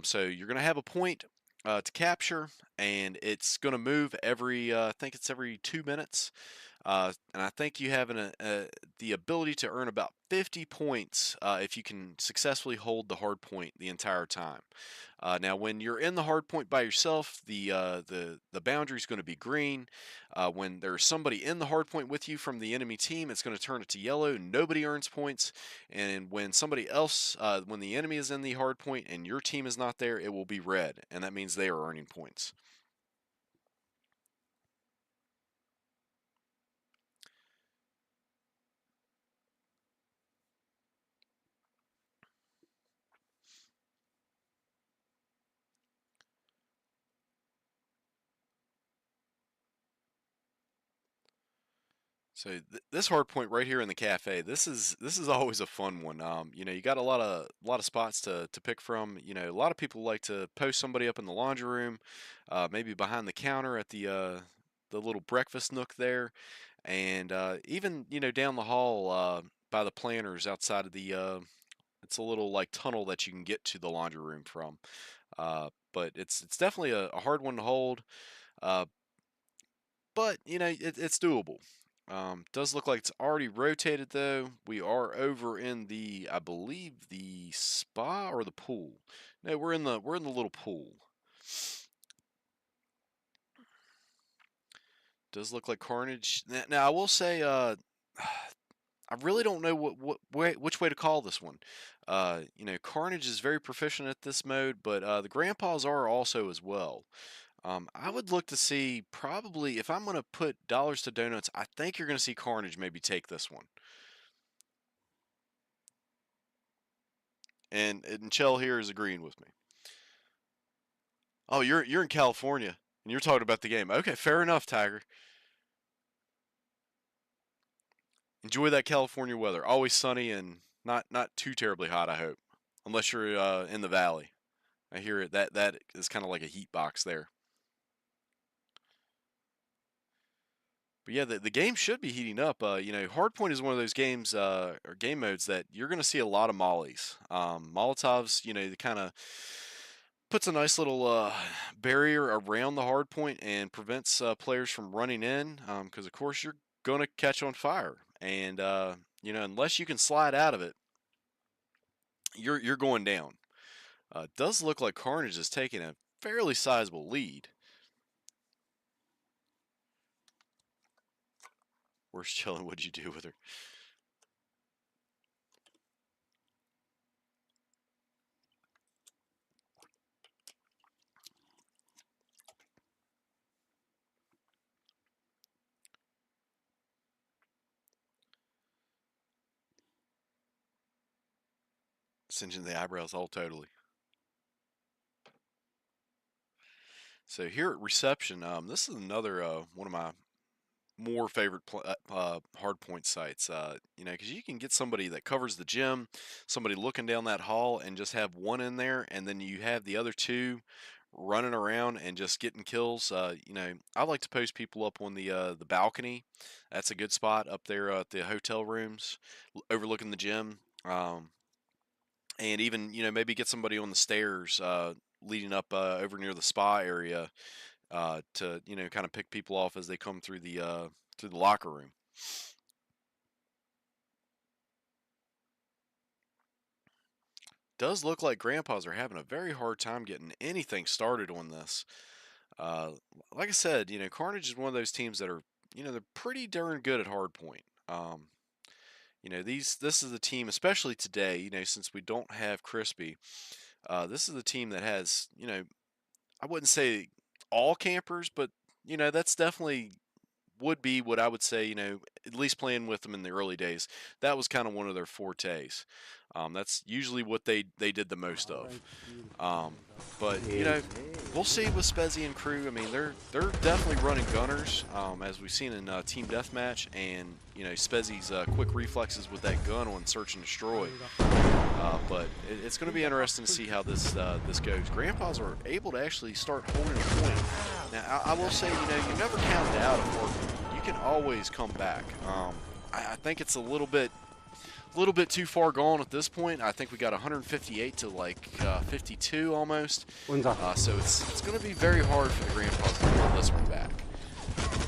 So you're going to have a point. to capture, and it's going to move every I think it's every 2 minutes. And I think you have the ability to earn about 50 points if you can successfully hold the hard point the entire time. Now, when you're in the hard point by yourself, the boundary is going to be green. When there's somebody in the hard point with you from the enemy team, it's going to turn it to yellow. Nobody earns points. And when somebody else, when the enemy is in the hard point and your team is not there, it will be red, and that means they are earning points. So this hard point right here in the cafe, this is always a fun one. You got a lot of spots to pick from. A lot of people like to post somebody up in the laundry room, maybe behind the counter at the little breakfast nook there, and even down the hall by the planters outside of the. It's a little like tunnel that you can get to the laundry room from. But it's definitely a hard one to hold. Uh, but it's doable. Does look like it's already rotated though. We are over in I believe the spa or the pool. No, we're in the little pool. Does look like Carnage. Now I will say, I really don't know which way to call this one. Carnage is very proficient at this mode, but the Grandpas are also as well. I would look to see probably if I'm going to put dollars to donuts, I think you're going to see Carnage maybe take this one. And Chell here is agreeing with me. Oh, you're in California and you're talking about the game. Okay, fair enough, Tiger. Enjoy that California weather. Always sunny and not too terribly hot, I hope. Unless you're in the valley. I hear it that is kind of like a heat box there. But yeah, the game should be heating up. Hardpoint is one of those games or game modes that you're going to see a lot of mollies. Molotovs, it kind of puts a nice little barrier around the hardpoint and prevents players from running in because, of course, you're going to catch on fire. And, unless you can slide out of it, you're going down. It does look like Carnage is taking a fairly sizable lead. Where's Chillin'? What'd you do with her? Singeing the eyebrows all totally. So here at reception, this is another one of my more favorite hardpoint sites. Because you can get somebody that covers the gym, somebody looking down that hall, and just have one in there, and then you have the other two running around and just getting kills. I like to post people up on the balcony. That's a good spot up there at the hotel rooms, overlooking the gym. And even maybe get somebody on the stairs leading up over near the spa area to kind of pick people off as they come through the locker room. Does look like Grandpas are having a very hard time getting anything started on this. Like I said, Carnage is one of those teams that are they're pretty darn good at hardpoint. This is a team, especially today, since we don't have Crispy. This is a team that has, I wouldn't say all campers, but that's definitely would be what I would say, at least playing with them in the early days. That was kind of one of their fortes. That's usually what they did the most of. But we'll see with Spezzy and crew. I mean, they're definitely running gunners, as we've seen in Team Deathmatch, and Spezzy's quick reflexes with that gun on search and destroy. But it's going to be interesting to see how this goes. Grandpas are able to actually start holding a point. Now, I will say, you never count out of hardpoint. You can always come back. I think it's a little bit a little bit too far gone at this point. I think we got 158 to like 52 almost. Unser. So it's going to be very hard for the Grandpas to pull this one back.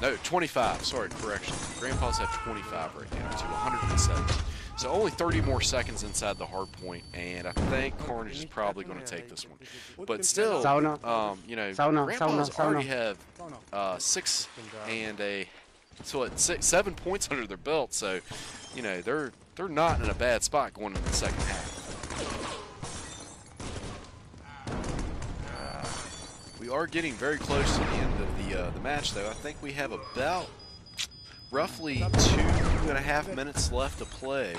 No, 25. Sorry, correction. Grandpas have 25 right now to 107. So only 30 more seconds inside the hard point, and I think Carnage is probably going to take this one. But still, Sauna. you know, Sauna, Grandpas sauna, already sauna. have 6 and a 7 points under their belt. So, you know, they're not in a bad spot going into the second half. We are getting very close to the end of the match, though. I think we have about roughly 2.5 minutes left to play.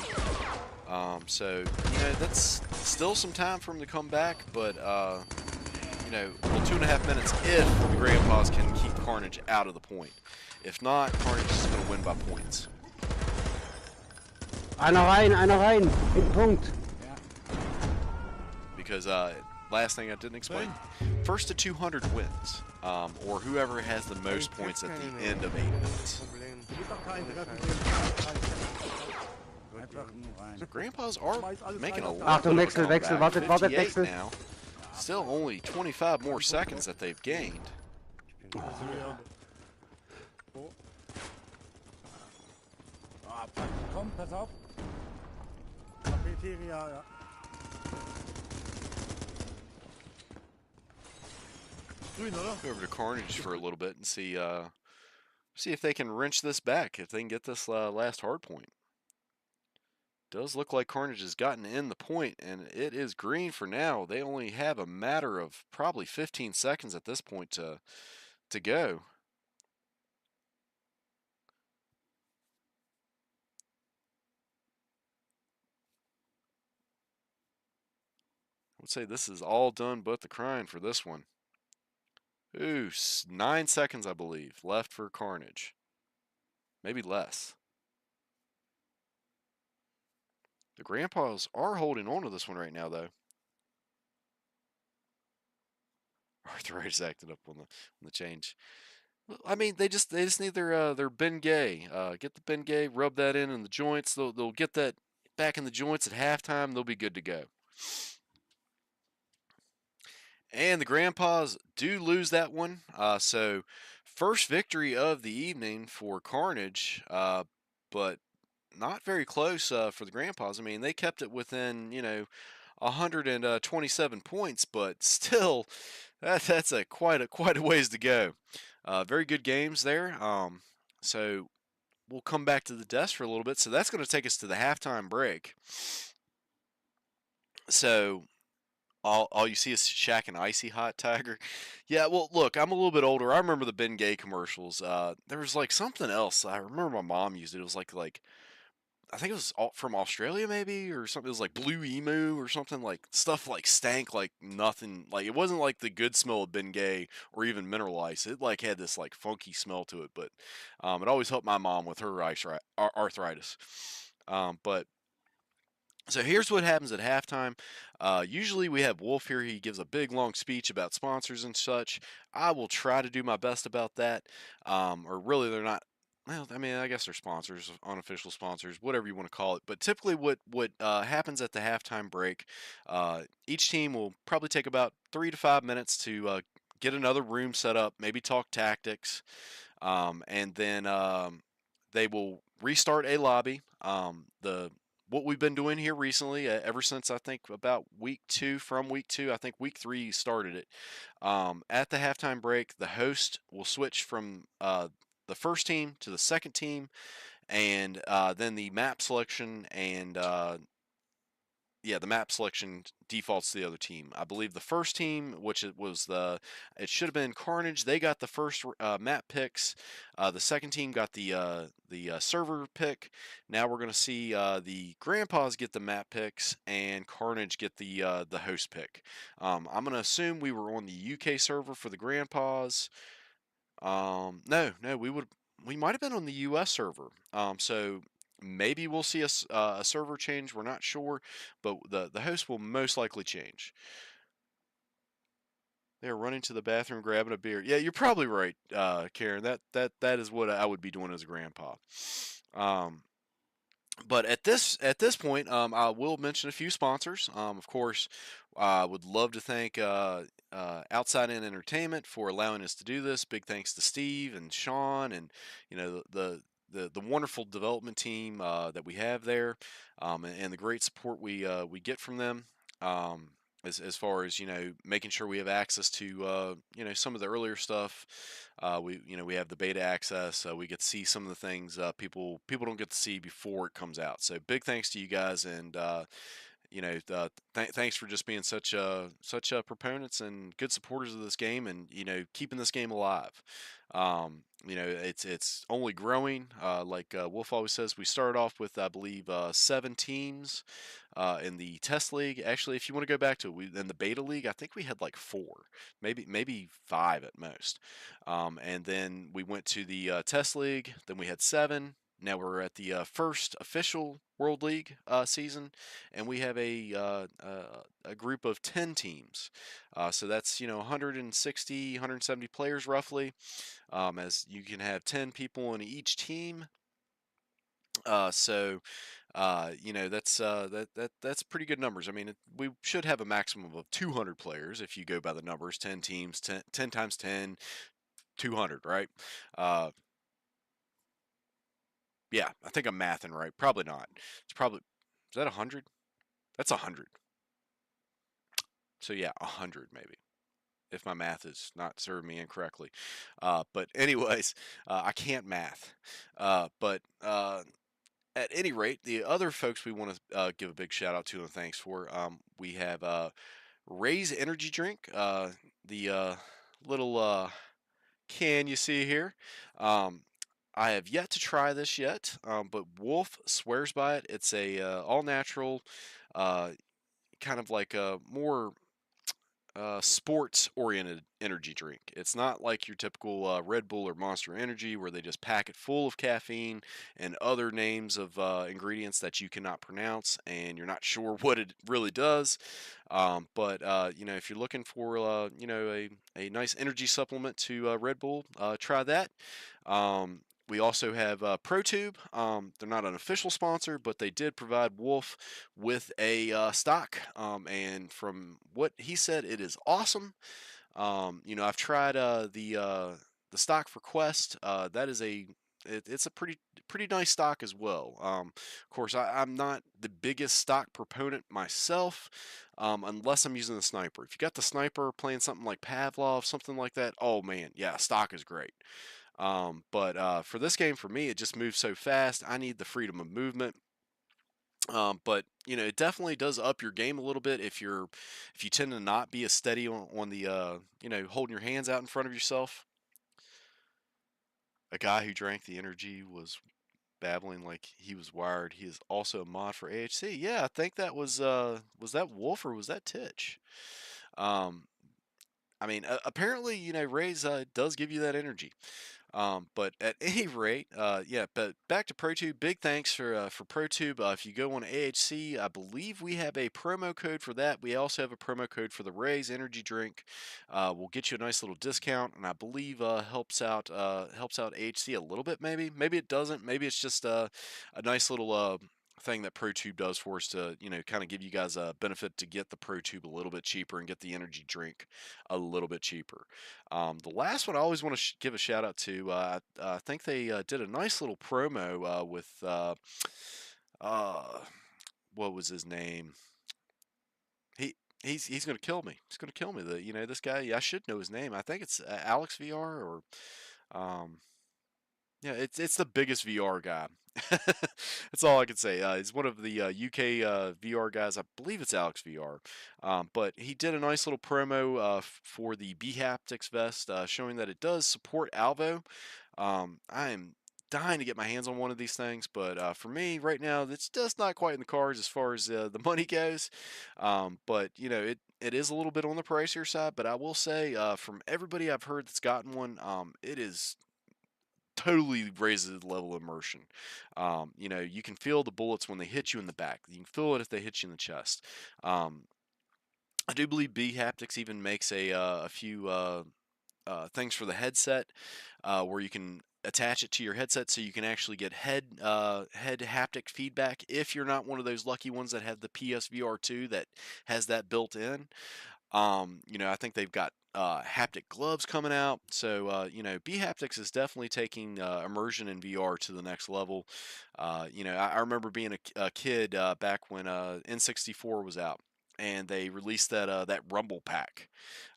So, you know, that's still some time for him to come back, but, you know, well, 2.5 minutes if the Grandpas can keep Carnage out of the point. If not, Carnage is going to win by points. Einer rein, hinten Punkt. Because, last thing I didn't explain, first to 200 wins, or whoever has the most points at the end of 8 minutes. Einfach nur rein. Grandpas are making a lot Achtung, of Wechsel, comeback. Wechsel, wartet, 58 Wechsel. now. Still only 25 more seconds that they've gained. Ah, komm, pass auf. Cafeteria, ja. Grün, oder? Go over to Carnage for a little bit and see if they can wrench this back, if they can get this last hard point. Does look like Carnage has gotten in the point, and it is green for now. They only have a matter of probably 15 seconds at this point to go. I would say this is all done but the crying for this one. Ooh, 9 seconds, I believe, left for Carnage. Maybe less. The Grandpas are holding on to this one right now, though. Arthritis acted up on the change. I mean, they just need their Bengay. Get the Bengay, rub that in the joints. They'll get that back in the joints at halftime. They'll be good to go. And the Grandpas do lose that one. So first victory of the evening for Carnage, but not very close for the Grandpas. I mean, they kept it within, you know, 127 points, but still, that's quite a ways to go. Very good games there. So we'll come back to the desk for a little bit. So that's going to take us to the halftime break. So all you see is Shaq and Icy Hot Tiger. Yeah, well, look, I'm a little bit older. I remember the Ben Gay commercials. There was like something else. I remember my mom used it. It was like I think it was from Australia maybe or something. It was like Blue Emu or something, like stuff like stank like nothing. Like it wasn't like the good smell of Bengay or even mineral ice. It like had this like funky smell to it, but it always helped my mom with her arthritis. But so here's what happens at halftime. Usually we have Wolf here. He gives a big long speech about sponsors and such. I will try to do my best about that. Or really, they're not. Well, I mean, I guess they're sponsors, unofficial sponsors, whatever you want to call it. But typically, what happens at the halftime break, each team will probably take about 3 to 5 minutes to get another room set up, maybe talk tactics, and then they will restart a lobby. What we've been doing here recently, ever since I think about week 2, I think week 3 started it. At the halftime break, the host will switch from the first team to the second team, and then the map selection and the map selection defaults to the other team. I believe the first team, which it should have been Carnage, they got the first map picks. The second team got the server pick. Now we're going to see the Grandpas get the map picks and Carnage get the host pick. I'm going to assume we were on the UK server for the Grandpas. No, we might have been on the US server. So maybe we'll see a server change. We're not sure, but the host will most likely change. They're running to the bathroom, grabbing a beer. Yeah, you're probably right, Karen. That is what I would be doing as a grandpa. But at this point, I will mention a few sponsors. Of course, I would love to thank Outside In Entertainment for allowing us to do this. Big thanks to Steve and Sean, and the wonderful development team that we have there, and the great support we get from them. Um, as far as making sure we have access to some of the earlier stuff. We have the beta access. We get to see some of the things people don't get to see before it comes out. So big thanks to you guys, and thanks for just being such proponents and good supporters of this game, and keeping this game alive. It's only growing. Like Wolf always says, we started off with, I believe, 7 teams in the test league. Actually, if you want to go back to in the beta league, I think we had like 4, maybe 5 at most. And then we went to the test league. Then we had 7. Now we're at the first official World League season, and we have a group of 10 teams. So that's 160, 170 players roughly, as you can have 10 people in each team. That's pretty good numbers. I mean, we should have a maximum of 200 players if you go by the numbers. 10 teams, 10 times 10, 200, right? Uh, yeah, I think I'm mathing right. Probably not. Is that 100? That's 100. So yeah, 100 maybe, if my math is not serving me incorrectly. But anyways, I can't math. But at any rate, the other folks we want to give a big shout out to and thanks for, we have Ray's Energy Drink, the little can you see here. Um, I have yet to try this yet, but Wolf swears by it. It's a all natural, uh, kind of like a more sports oriented energy drink. It's not like your typical Red Bull or Monster Energy where they just pack it full of caffeine and other names of ingredients that you cannot pronounce and you're not sure what it really does. But if you're looking for a nice energy supplement to Red Bull, try that. We also have ProTube. They're not an official sponsor, but they did provide Wolf with a stock. And from what he said, it is awesome. I've tried the stock for Quest. That is it's a pretty nice stock as well. Of course, I'm not the biggest stock proponent myself, unless I'm using the sniper. If you got the sniper playing something like Pavlov, something like that, oh man, yeah, stock is great. But for this game, for me, it just moves so fast. I need the freedom of movement. But it definitely does up your game a little bit if you tend to not be as steady on the holding your hands out in front of yourself. A guy who drank the energy was babbling like he was wired. He is also a mod for AHC. Yeah, I think that was that Wolf or was that Titch? Um, I mean, apparently, Rays does give you that energy. But at any rate, yeah. But back to ProTube. Big thanks for ProTube. If you go on AHC, I believe we have a promo code for that. We also have a promo code for the Rays Energy Drink. We'll get you a nice little discount, and I believe helps out AHC a little bit. Maybe it doesn't. Maybe it's just a nice little thing that ProTube does for us to kind of give you guys a benefit to get the ProTube a little bit cheaper and get the energy drink a little bit cheaper. The last one I always want to give a shout out to. I think they did a nice little promo with uh, what was his name? He he's gonna kill me. He's gonna kill me. This guy. I should know his name. I think it's Alex VR or um, yeah, it's the biggest VR guy. That's all I can say. He's one of the UK VR guys. I believe it's Alex VR. But he did a nice little promo for the B Haptics vest, showing that it does support Alvo. I am dying to get my hands on one of these things, but for me right now, it's just not quite in the cards as far as the money goes. But it is a little bit on the pricier side. But I will say, from everybody I've heard that's gotten one, it is totally raises the level of immersion. You can feel the bullets when they hit you in the back. You can feel it if they hit you in the chest. I do believe B Haptics even makes a few things for the headset, where you can attach it to your headset so you can actually get head haptic feedback if you're not one of those lucky ones that have the PSVR 2 that has that built in. I think they've got haptic gloves coming out. So, B Haptics is definitely taking immersion in VR to the next level. I remember being a kid back when N64 was out, and they released that Rumble pack.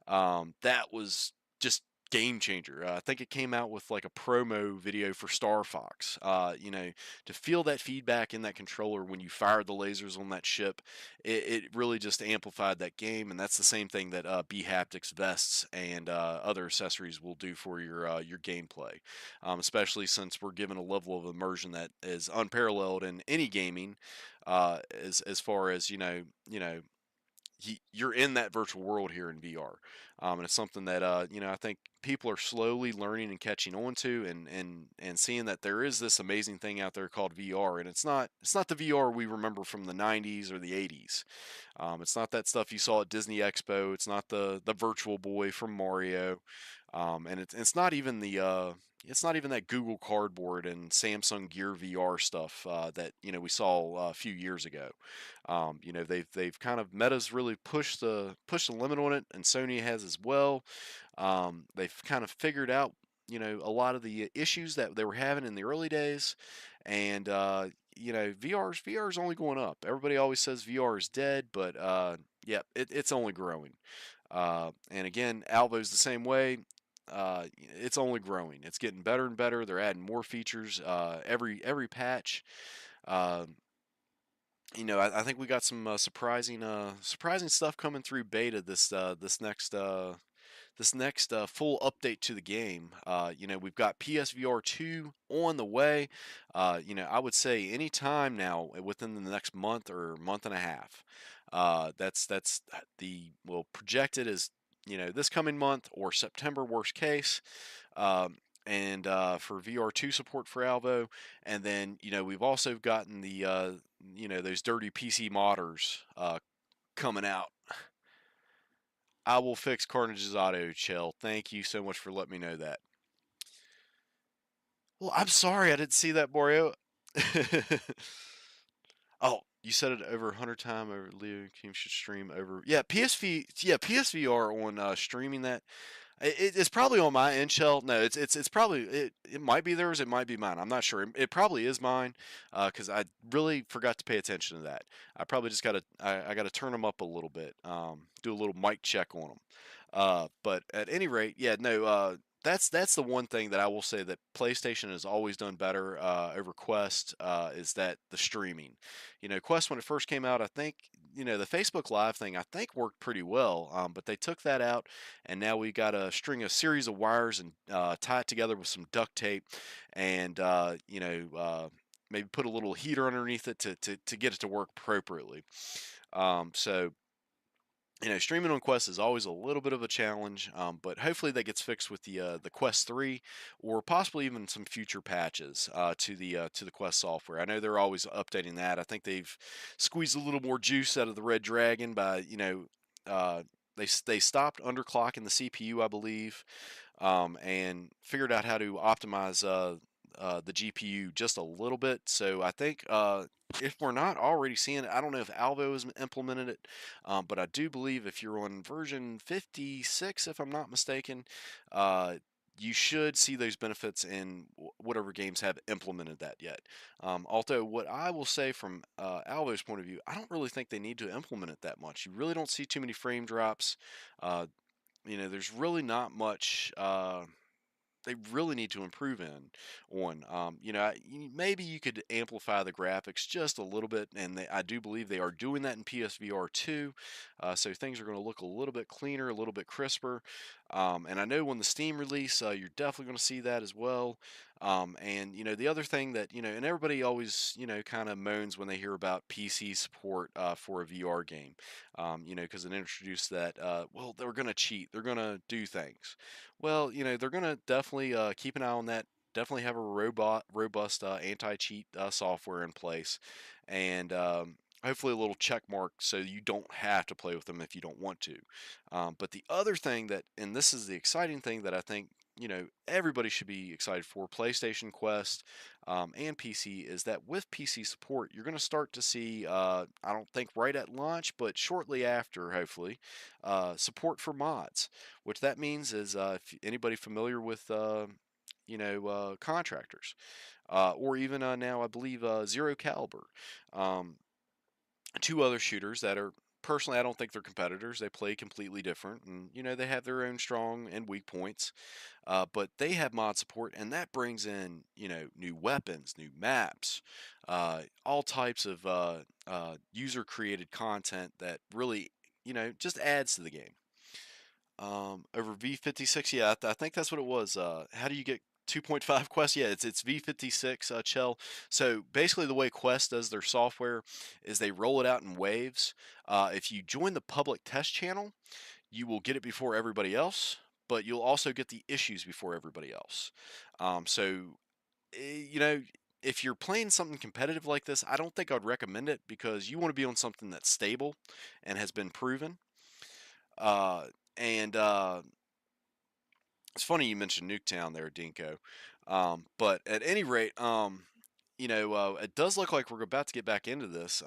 That was just game changer. I think it came out with like a promo video for Star Fox. To feel that feedback in that controller when you fired the lasers on that ship, it really just amplified that game. And that's the same thing that B Haptics vests and other accessories will do for your gameplay. Especially since we're given a level of immersion that is unparalleled in any gaming. As far as you're in that virtual world here in VR, and it's something that I think people are slowly learning and catching on to, and seeing that there is this amazing thing out there called VR, and it's not the VR we remember from the '90s or the '80s. It's not that stuff you saw at Disney Expo. It's not the Virtual Boy from Mario, and it's not even that Google Cardboard and Samsung Gear VR stuff that we saw a few years ago. They've kind of Meta's really pushed the limit on it, and Sony has as well. They've kind of figured out a lot of the issues that they were having in the early days, and VR's only going up. Everybody always says VR is dead, but yeah, it's only growing. And again, Alvo's the same way. It's only growing. It's getting better and better. They're adding more features every patch. Uh, I think we got some surprising stuff coming through beta this next full update to the game. We've got PSVR 2 on the way. I would say any time now within the next month or month and a half. That's the well projected as this coming month or September worst case. And for VR2 support for Alvo, and then we've also gotten those dirty PC modders coming out. I will fix Carnage's auto chill. Thank you so much for letting me know that. Well, I'm sorry I didn't see that, Borio. Oh, you said it over 100 times over Leo Kim should stream over. Yeah, PSVR on streaming that. It's probably on my end shell. No, it's probably it might be theirs. It might be mine. I'm not sure. It probably is mine because I really forgot to pay attention to that. I probably just I gotta turn them up a little bit. Do a little mic check on them. But at any rate, yeah, no. That's the one thing that I will say that PlayStation has always done better over Quest is that the streaming. Quest when it first came out, I think the Facebook Live thing I think worked pretty well, but they took that out, and now we got to string a series of wires and tie it together with some duct tape, and maybe put a little heater underneath it to get it to work appropriately. So streaming on Quest is always a little bit of a challenge, but hopefully that gets fixed with the Quest 3, or possibly even some future patches to the Quest software. I know they're always updating that. I think they've squeezed a little more juice out of the Red Dragon by they stopped underclocking the CPU, I believe, and figured out how to optimize the GPU just a little bit. So I think if we're not already seeing it, I don't know if Alvo has implemented it, but I do believe if you're on version 56, if I'm not mistaken, you should see those benefits in whatever games have implemented that yet. Although, what I will say from Alvo's point of view, I don't really think they need to implement it that much. You really don't see too many frame drops. There's really not much. They really need to improve on. Maybe you could amplify the graphics just a little bit, and I do believe they are doing that in PSVR 2. So things are going to look a little bit cleaner, a little bit crisper. And I know when the Steam release, you're definitely going to see that as well. And the other thing that and everybody always kind of moans when they hear about PC support for a VR game, because it introduced that well, they're going to cheat, they're going to do things. Well, they're going to definitely keep an eye on that. Definitely have a robust anti-cheat software in place, and hopefully a little check mark so you don't have to play with them if you don't want to. But the other thing that, and this is the exciting thing that I think, everybody should be excited for, PlayStation, Quest, and PC, is that with PC support, you're going to start to see, I don't think right at launch, but shortly after, hopefully, support for mods. Which that means is, if anybody familiar with, contractors, or even now I believe Zero Caliber, um, two other shooters that are, personally, I don't think they're competitors. They play completely different, and they have their own strong and weak points. But they have mod support, and that brings in new weapons, new maps, all types of user created content that really just adds to the game. Over V56, yeah, I think that's what it was. How do you get 2.5 Quest? Yeah, it's V56, Chell. So basically, the way Quest does their software is they roll it out in waves. If you join the public test channel, you will get it before everybody else, but you'll also get the issues before everybody else. So, if you're playing something competitive like this, I don't think I'd recommend it, because you want to be on something that's stable and has been proven. And It's funny you mentioned Nuketown there, Dinko. But at any rate, it does look like we're about to get back into this.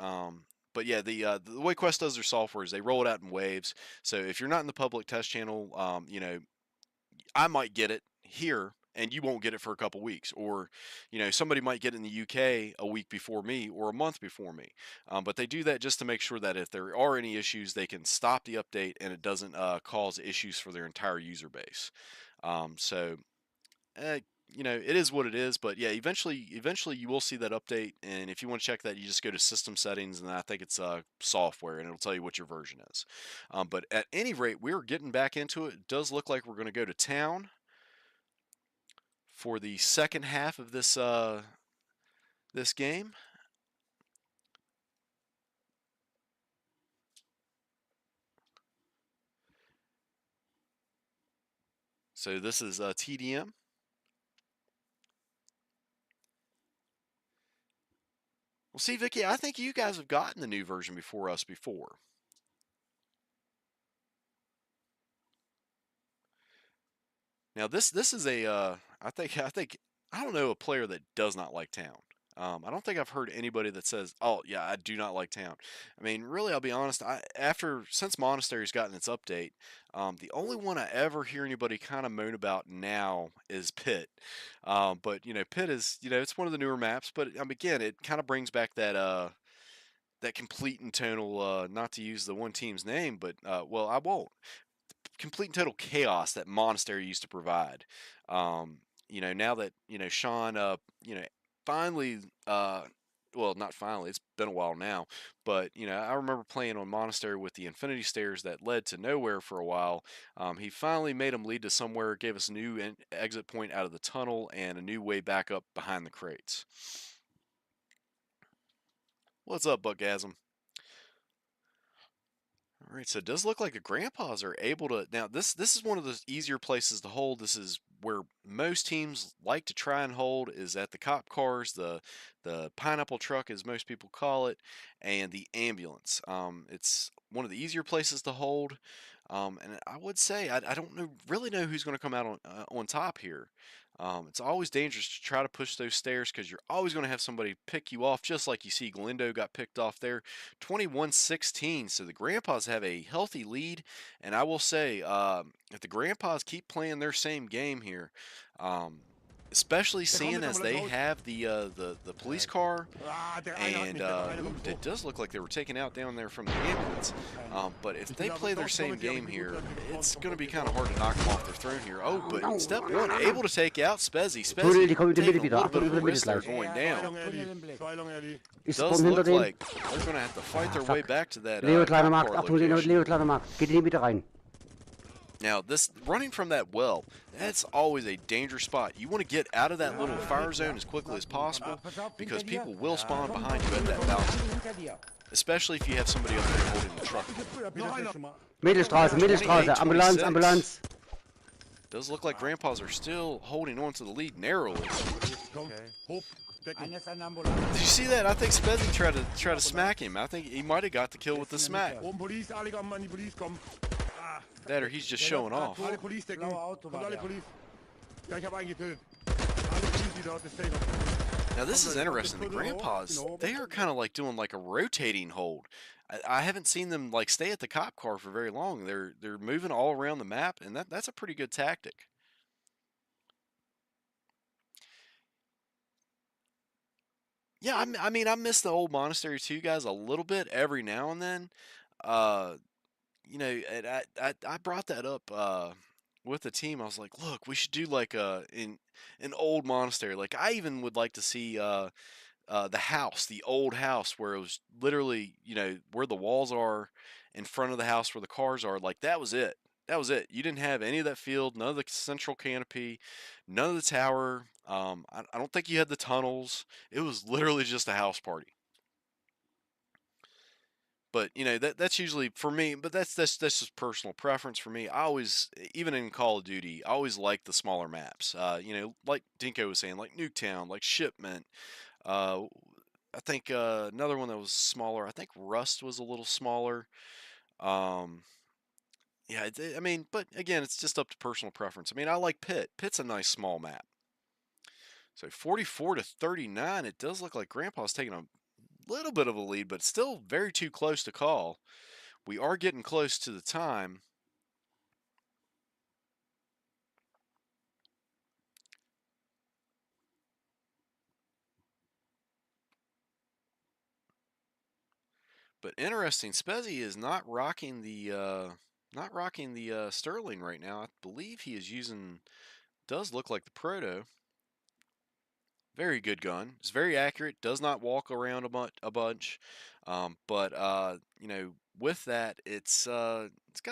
But yeah, the way Quest does their software is they roll it out in waves. So if you're not in the public test channel, I might get it here and you won't get it for a couple weeks, or somebody might get it in the UK a week before me or a month before me. But they do that just to make sure that if there are any issues, they can stop the update and it doesn't cause issues for their entire user base. So it is what it is. But yeah, eventually you will see that update, and if you want to check that, you just go to system settings, and I think it's software, and it'll tell you what your version is. But at any rate, we're getting back into it. It does look like we're going to go to town for the second half of this this game. So this is TDM. Well, see, Vicky, I think you guys have gotten the new version before us before. Now this is a I don't know a player that does not like town. I don't think I've heard anybody that says, "Oh yeah, I do not like town." I mean, really, I'll be honest. Since Monastery's gotten its update, the only one I ever hear anybody kind of moan about now is Pit. But Pit is it's one of the newer maps. But again, it kind of brings back that complete and total, not to use the one team's name, but well, I won't. Complete and total chaos that Monastery used to provide. Now that Sean, finally, well, not finally, it's been a while now, but I remember playing on Monastery with the Infinity Stairs that led to nowhere for a while. He finally made them lead to somewhere, gave us a new exit point out of the tunnel and a new way back up behind the crates. What's up, Buckgasm? All right, so it does look like the grandpas are able to. Now, this is one of the easier places to hold. This is where most teams like to try and hold, is at the cop cars, the pineapple truck, as most people call it, and the ambulance. It's one of the easier places to hold. And I would say I don't really know who's going to come out on top here. It's always dangerous to try to push those stairs, because you're always going to have somebody pick you off, just like you see Galindo got picked off there. 21-16, so the Grandpas have a healthy lead, and I will say, if the Grandpas keep playing their same game here, especially seeing as they have the police car, and it does look like they were taken out down there from the ambulance. But if they play their same game here, it's going to be kind of hard to knock them off their throne here. Oh, but step one, able to take out Spezzy. Spezzy taking a little bit of a risk there going down. It does look like they're going to have to fight their way back to that Leo, kleiner Markt, car Achtung, Leo, location. kleiner Markt. Geht in die Mitte rein. Now, this running from that well, that's always a dangerous spot. You want to get out of that little fire zone as quickly as possible, because people will spawn behind you at that balcony, especially if you have somebody up there holding the truck. Mittelstraße, Ambulanz, Ambulanz. Does look like Grandpas are still holding on to the lead narrowly. verstecken. Einer ist an der Ambulanz. Did you see that? I think Spezzy tried to smack him. I think he might have got the kill with the smack. Oben Police, alle kommen an die Police kommen. Ah, That or he's just showing off. alle Police decken. Blaue Auto Kommt war alle der. Police. Ja, ich habe einen getötet. Alle Police, die dort stehen. Now this is interesting. The grandpas, they are kind of like doing like a rotating hold. I haven't seen them like stay at the cop car for very long. They're moving all around the map, and that's a pretty good tactic. Yeah, I mean, I miss the old monastery too, guys, a little bit every now and then. You know, and I brought that up with the team. I was like, look, we should do like in an old monastery. Like I even would like to see the house, the old house, where it was literally, you know, where the walls are in front of the house, where the cars are. Like that was it. That was it. You didn't have any of that field, none of the central canopy, none of the tower. I don't think you had the tunnels. It was literally just a house party. But you know that's usually for me. But that's just personal preference for me. I always, even in Call of Duty, I always like the smaller maps. You know, like Dinko was saying, like Nuketown, like Shipment. I think another one that was smaller. I think Rust was a little smaller. Yeah, I mean, but again, it's just up to personal preference. I mean, I like Pit. Pit's a nice small map. So 44 to 39, it does look like Grandpa's taking a little bit of a lead, but still very too close to call. We are getting close to the time. But interesting, Spezzy is not rocking the Sterling right now. I believe he is using, does look like the Proto. Very good gun. It's very accurate. Does not walk around a bunch. But you know, with that, it's got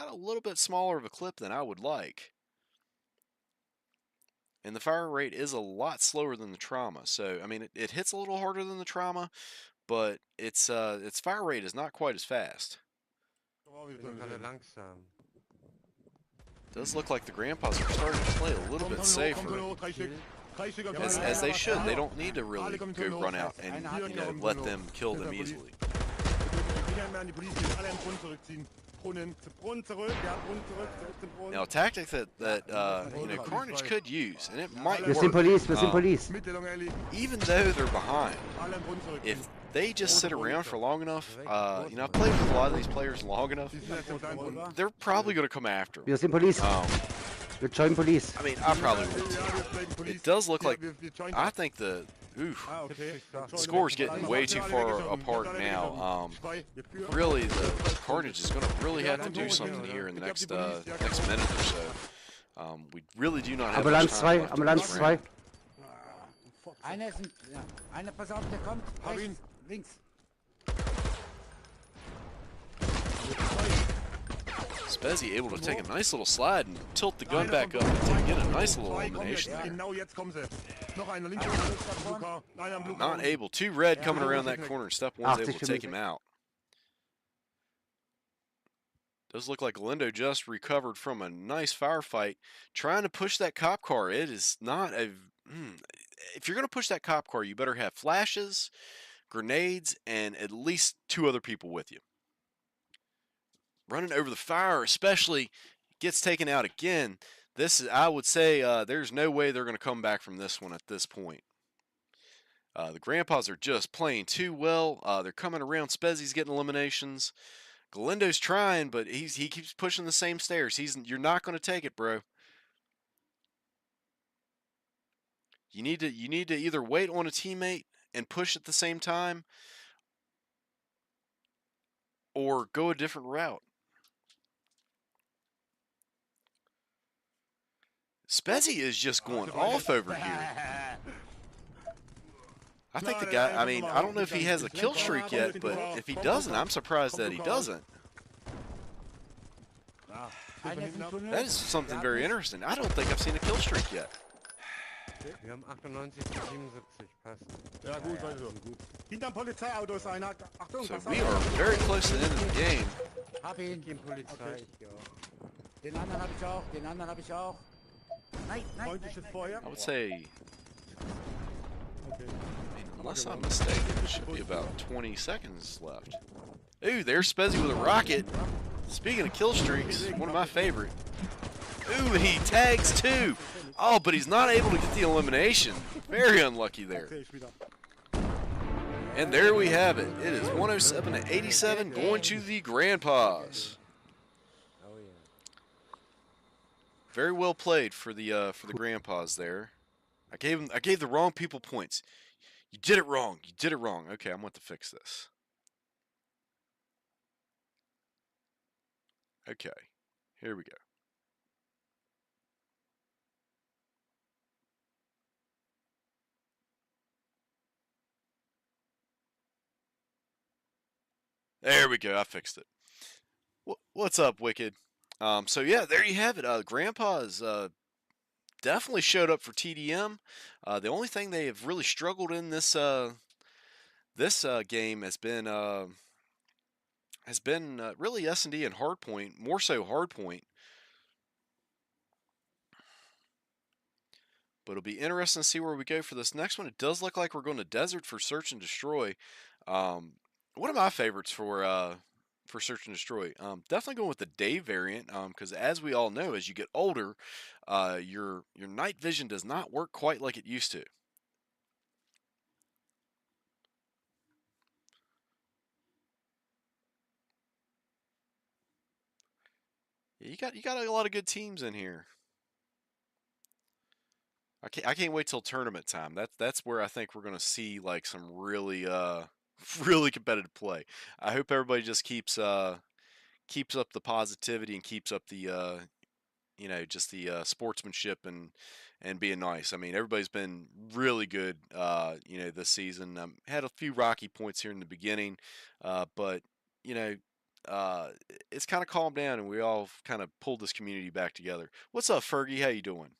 a little bit smaller of a clip than I would like. And the fire rate is a lot slower than the Trauma. So I mean, it hits a little harder than the Trauma, but its fire rate is not quite as fast. Does look like the Grandpas are starting to play a little bit safer. As they should. They don't need to really go run out and, you know, let them kill them easily. Now, a tactic that you know, Carnage could use, and it might Wir sind work, Police, wir sind Police. even though they're behind. If they just sit around for long enough, you know, I've played with a lot of these players long enough, they're probably going to come after them. Wir sind Police. Wir join Police. I mean, I probably would too. It does look like, I think the score's getting way too far apart now. Really, the Carnage is going to really have to do something here in the next minute or so. We really do not have much Ambulanz time 2, left in Ambulanz this 2. round. Einer ist ja. Einer, pass auf, der kommt. Rechts, links. Spezzy able to take a nice little slide and tilt the gun back up and get a nice little elimination there. Not able. Two red coming around that corner. Step one's able to take him out. Does look like Galindo just recovered from a nice firefight. Trying to push that cop car. It is not a... If you're going to push that cop car, you better have flashes, grenades, and at least 2 other people with you. Running over the fire, especially, gets taken out again. This is, I would say, there's no way they're going to come back from this one at this point. The Grandpas are just playing too well. They're coming around. Spezzy's getting eliminations. Galindo's trying, but he keeps pushing the same stairs. You're not going to take it, bro. You need to either wait on a teammate and push at the same time, or go a different route. Spezzy is just going off over here. I think the guy, I mean, I don't know if he has a kill streak yet, but if he doesn't, I'm surprised that he doesn't. That is something very interesting. I don't think I've seen a kill streak yet. Wir haben 98 zu 77, passt. Ja, gut, also. Hinterm Polizeiauto ist einer. Achtung, So pass we auf. are very close to the end of the game. Hab ihn. Polizei. Den anderen hab ich auch, den anderen hab ich auch. Nein, nein, Freundliches Feuer. I would say, Okay. I mean, Unless I'm mistaken, it should be about 20 seconds left. Ooh, there's Spezzy with a rocket. Speaking of kill streaks, one of my favorite. Ooh, he tags too. Oh, but he's not able to get the elimination. Very unlucky there. And there we have it. It is 107 to 87 going to the Grandpas. Oh yeah. Very well played for the Grandpas there. I gave the wrong people points. You did it wrong. You did it wrong. Okay, I'm going to fix this. Okay, here we go. There we go. I fixed it. What's up, Wicked? So yeah, there you have it. Grandpa's definitely showed up for TDM. The only thing they have really struggled in this game has been really S&D and Hardpoint, more so Hardpoint. But it'll be interesting to see where we go for this next one. It does look like we're going to Desert for Search and Destroy. One of my favorites for Search and Destroy. Definitely going with the day variant, because as we all know, as you get older, your night vision does not work quite like it used to. Yeah, you got a lot of good teams in here. I can't wait till tournament time. That's where I think we're gonna see like some really really competitive play. I hope everybody just keeps up the positivity and keeps up the just the sportsmanship and being nice. I mean, everybody's been really good this season. Had a few rocky points here in the beginning, but it's kind of calmed down and we all kind of pulled this community back together. What's up, Fergie? How you doing?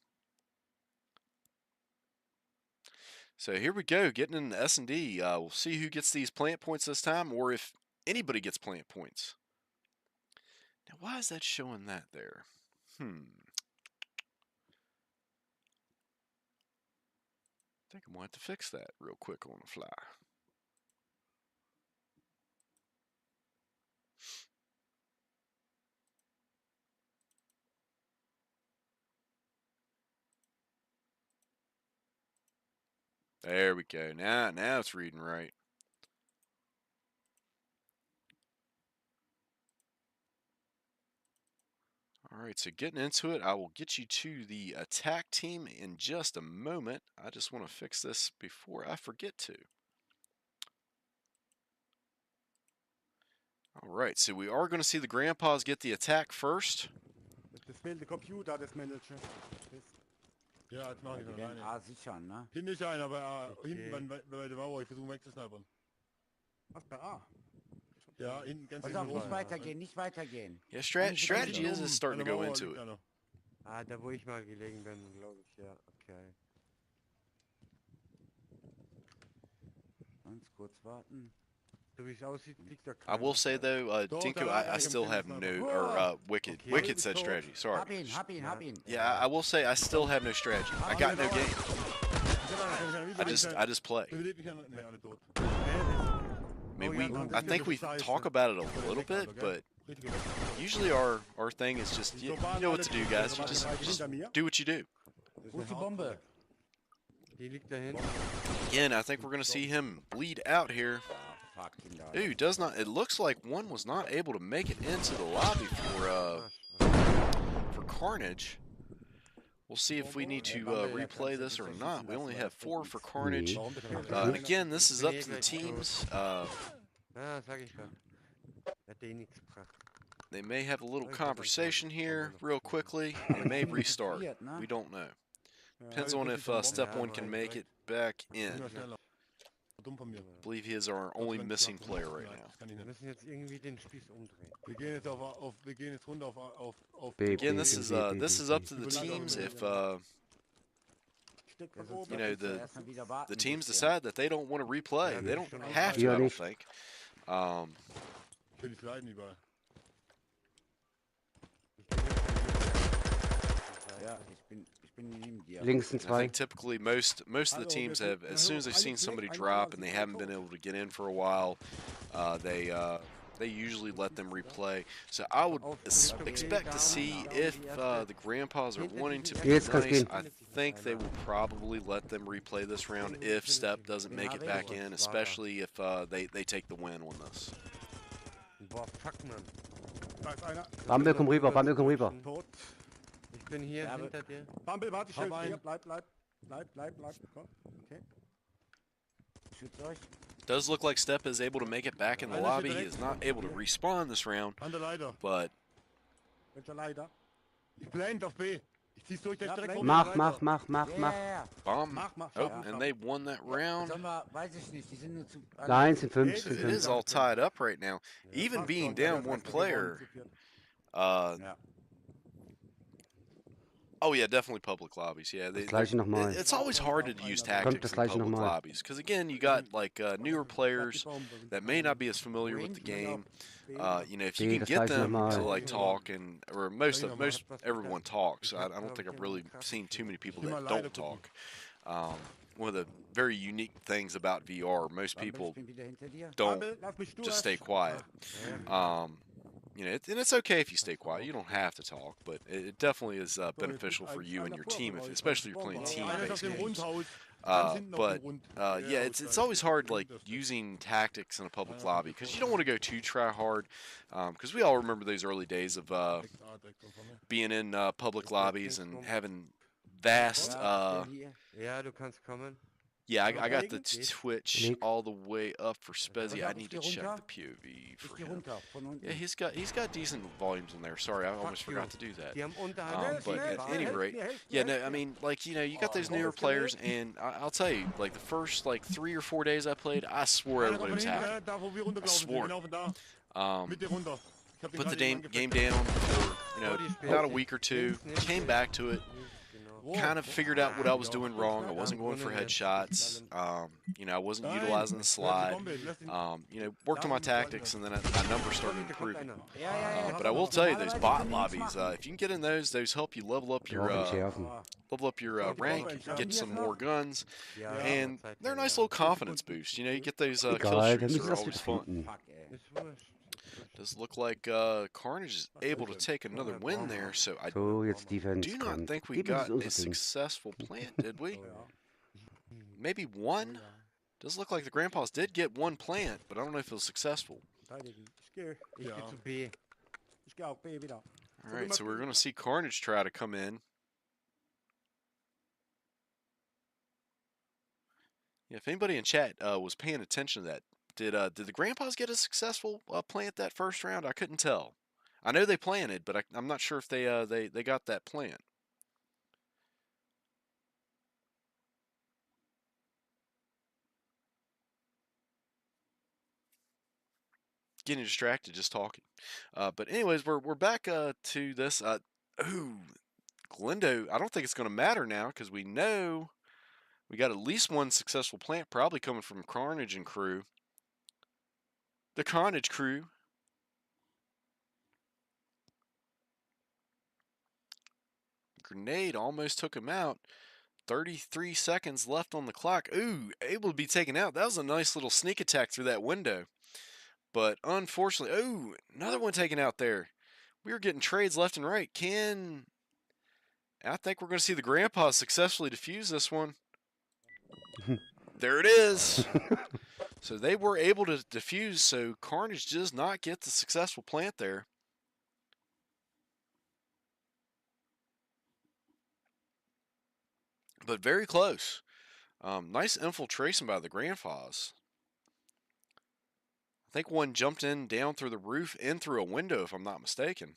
So here we go, getting into S&D. We'll see who gets these plant points this time, or if anybody gets plant points. Now, why is that showing that there? I think I'm going to have to fix that real quick on the fly. There we go. Now it's reading right. All right, so getting into it, I will get you to the attack team in just a moment. I just want to fix this before I forget to. All right, so we are going to see the Grandpas get the attack first. Das fehlt der Computer, das Manager. Ja, jetzt mach ich noch alleine. Ah, sicher, ne? Hinten ist einer, aber Okay. hinten bei der Mauer, ich versuche wegzusnipern. Was bei A? Ja, hinten ganz Pass auf, hinten nicht rum. weitergehen, nicht weitergehen. Yeah, strategy is starting to go into it. Einer. Ah, da wo ich mal gelegen bin, glaube ich, ja, okay. Ganz kurz warten. So wie es aussieht, liegt da I will say though, Dinko, I still have no, or Wicked. Okay. Wicked said strategy. Sorry. Hab ihn, hab ihn. Yeah, I will say I still have no strategy. I got no game. I just play. Belebt mich an. Ne, alle tot. I mean, I think we talk about it a little bit, but usually our thing is just you know what to do, guys. You just do what you do. Wo ist die Bombe? Die liegt da hinten. Again, I think we're gonna see him bleed out here. Fuck, Kinder. Ooh, does not. It looks like one was not able to make it into the lobby for Carnage. We'll see if we need to replay this or not. We only have 4 for Carnage. And again, this is up to the teams. Ah, sag ich schon. Hat eh nichts gebracht. They may have a little conversation here real quickly. They may restart. We don't know. Depends on if Step 1 can make it back in. Immer schneller. Dumm von mir. I believe he is our only missing player right now. Kann ich Wir nicht. müssen jetzt irgendwie den Spieß umdrehen. Wir gehen jetzt runter auf B, Again, B, this B, is B, B, this is B. up to the teams if Stück Ja, von sonst oben. know, müssen wir erstmal wieder warten, the teams bis der- decide that they don't want to replay. Yeah, They don't sure. have to, Yeah, I don't they- think. Ich will die Sliden überall. Ja, ich bin bin neben dir. Links sind And I zwei. think typically most of the Hallo, teams wir have, sind- as soon as they've seen somebody drop and they haven't been able to get in for a while, they usually let them replay. So I would expect to see if the grandpas are wanting to be Jetzt kann's nice. gehen. I think they will probably let them replay this round if Step doesn't make it back in, especially if they take the win on this. Boah, fuck, Mann. Da ist einer. Bumble, komm rüber, Bumble, komm rüber. Tot. Ich bin hier Ja, hinter dir. Bumble, warte, ich Hab helfe dir. einen. Bleib. Komm. Okay. Schützt euch. Does look like Step is able to make it back in the Einer lobby. steht He is not able to respawn this round, An der Leiter. but Welcher Leiter? Ich blend auf B. Ich zieh's durch, der ist Ja, direkt blend. vor mir. Mach. Ja. bomb. Mach. Oh, Schau. and they won that round. Sag mal, weiß ich nicht, die sind nur zu... Nein, sind fünf, Hey, sind It fünf. is all tied up right now. Even Passt being schon, down ja, one das heißt, wir player. gewonnen zu viert. Uh, Oh yeah, definitely public lobbies. Yeah, Das gleiche nochmal. it's always hard to use tactics das in gleiche public nochmal. lobbies because again, you got like newer players that may not be as familiar with the game. You know, if you Nee, can das get gleiche them nochmal. to like talk or most everyone talks. I don't think I've really seen too many people that don't talk. One of the very unique things about VR, most people Ich bin wieder hinter dir. don't Bumble, lass mich just stay durch. quiet. You know, and it's okay if you stay quiet. You don't have to talk, but it definitely is beneficial for you and your team, especially if you're playing Einer ist auf team-based dem games. Rundhaus. Ganz hinten auf But dem Rund. yeah, it's always hard like using tactics in a public lobby because you don't want to go too try hard. Because we all remember those early days of Direkt vor mir. being in public lobbies and having vast. Der hier. Ja, du kannst kommen. Yeah, I got the Regen? Twitch Leg. all the way up for Spezzy. I Pass auf, need ich to geh check runter. the POV Ich for geh him. runter, von unten. Yeah, he's got decent volumes in there. Sorry, I almost forgot to do that. Die haben unterhalb. But at any rate, yeah, no, I mean, like, you know, you got those newer almost players, and I'll tell you, like, the first, like, 3 or 4 days I played, I swore Einer everybody kommt was von happy. hinten, da wo wir runtergelaufen sind. swore. Genau von da. Mit dir runter. Ich hab den Put the gerade eben game angefasst. down for, you know, about a week or two, came back to it, kind of figured out what I was doing wrong. I wasn't going for headshots. You know, I wasn't utilizing the slide. You know, worked on my tactics, and then my numbers started improving. But I will tell you, those bot lobbies, if you can get in those help you level up your rank, get some more guns, and they're a nice little confidence boost. You know, you get those kill Egal, dann streaks müssen that wir are das always finden. fun. Fuck, ey. Ist wurscht. Does look like Carnage is able to take another win there, so I So, jetzt Defense. do not kommt. think we Gib mir got unser a Ding. successful plant, did we? Maybe one? Does look like the grandpas did get one plant, but I don't know if it was successful. Verteidigen. Ich Ja. geh zu B. Ich geh auch B wieder. Alright, so we're going to see Carnage try to come in. Yeah, if anybody in chat was paying attention to that, did the grandpas get a successful plant that first round? I couldn't tell. I know they planted, but I'm not sure if they got that plant. Getting distracted just talking. But anyways, we're back to this. Ooh, Glendo. I don't think it's going to matter now because we know we got at least one successful plant, probably coming from Carnage and crew. The Carnage crew. Grenade almost took him out. 33 seconds left on the clock. Ooh, able to be taken out. That was a nice little sneak attack through that window. But unfortunately, ooh, another one taken out there. We were getting trades left and right. I think we're going to see the grandpas successfully defuse this one. There it is. So they were able to defuse, so Carnage does not get the successful plant there. But very close. Nice infiltration by the grandpas. I think one jumped in down through the roof and through a window, if I'm not mistaken.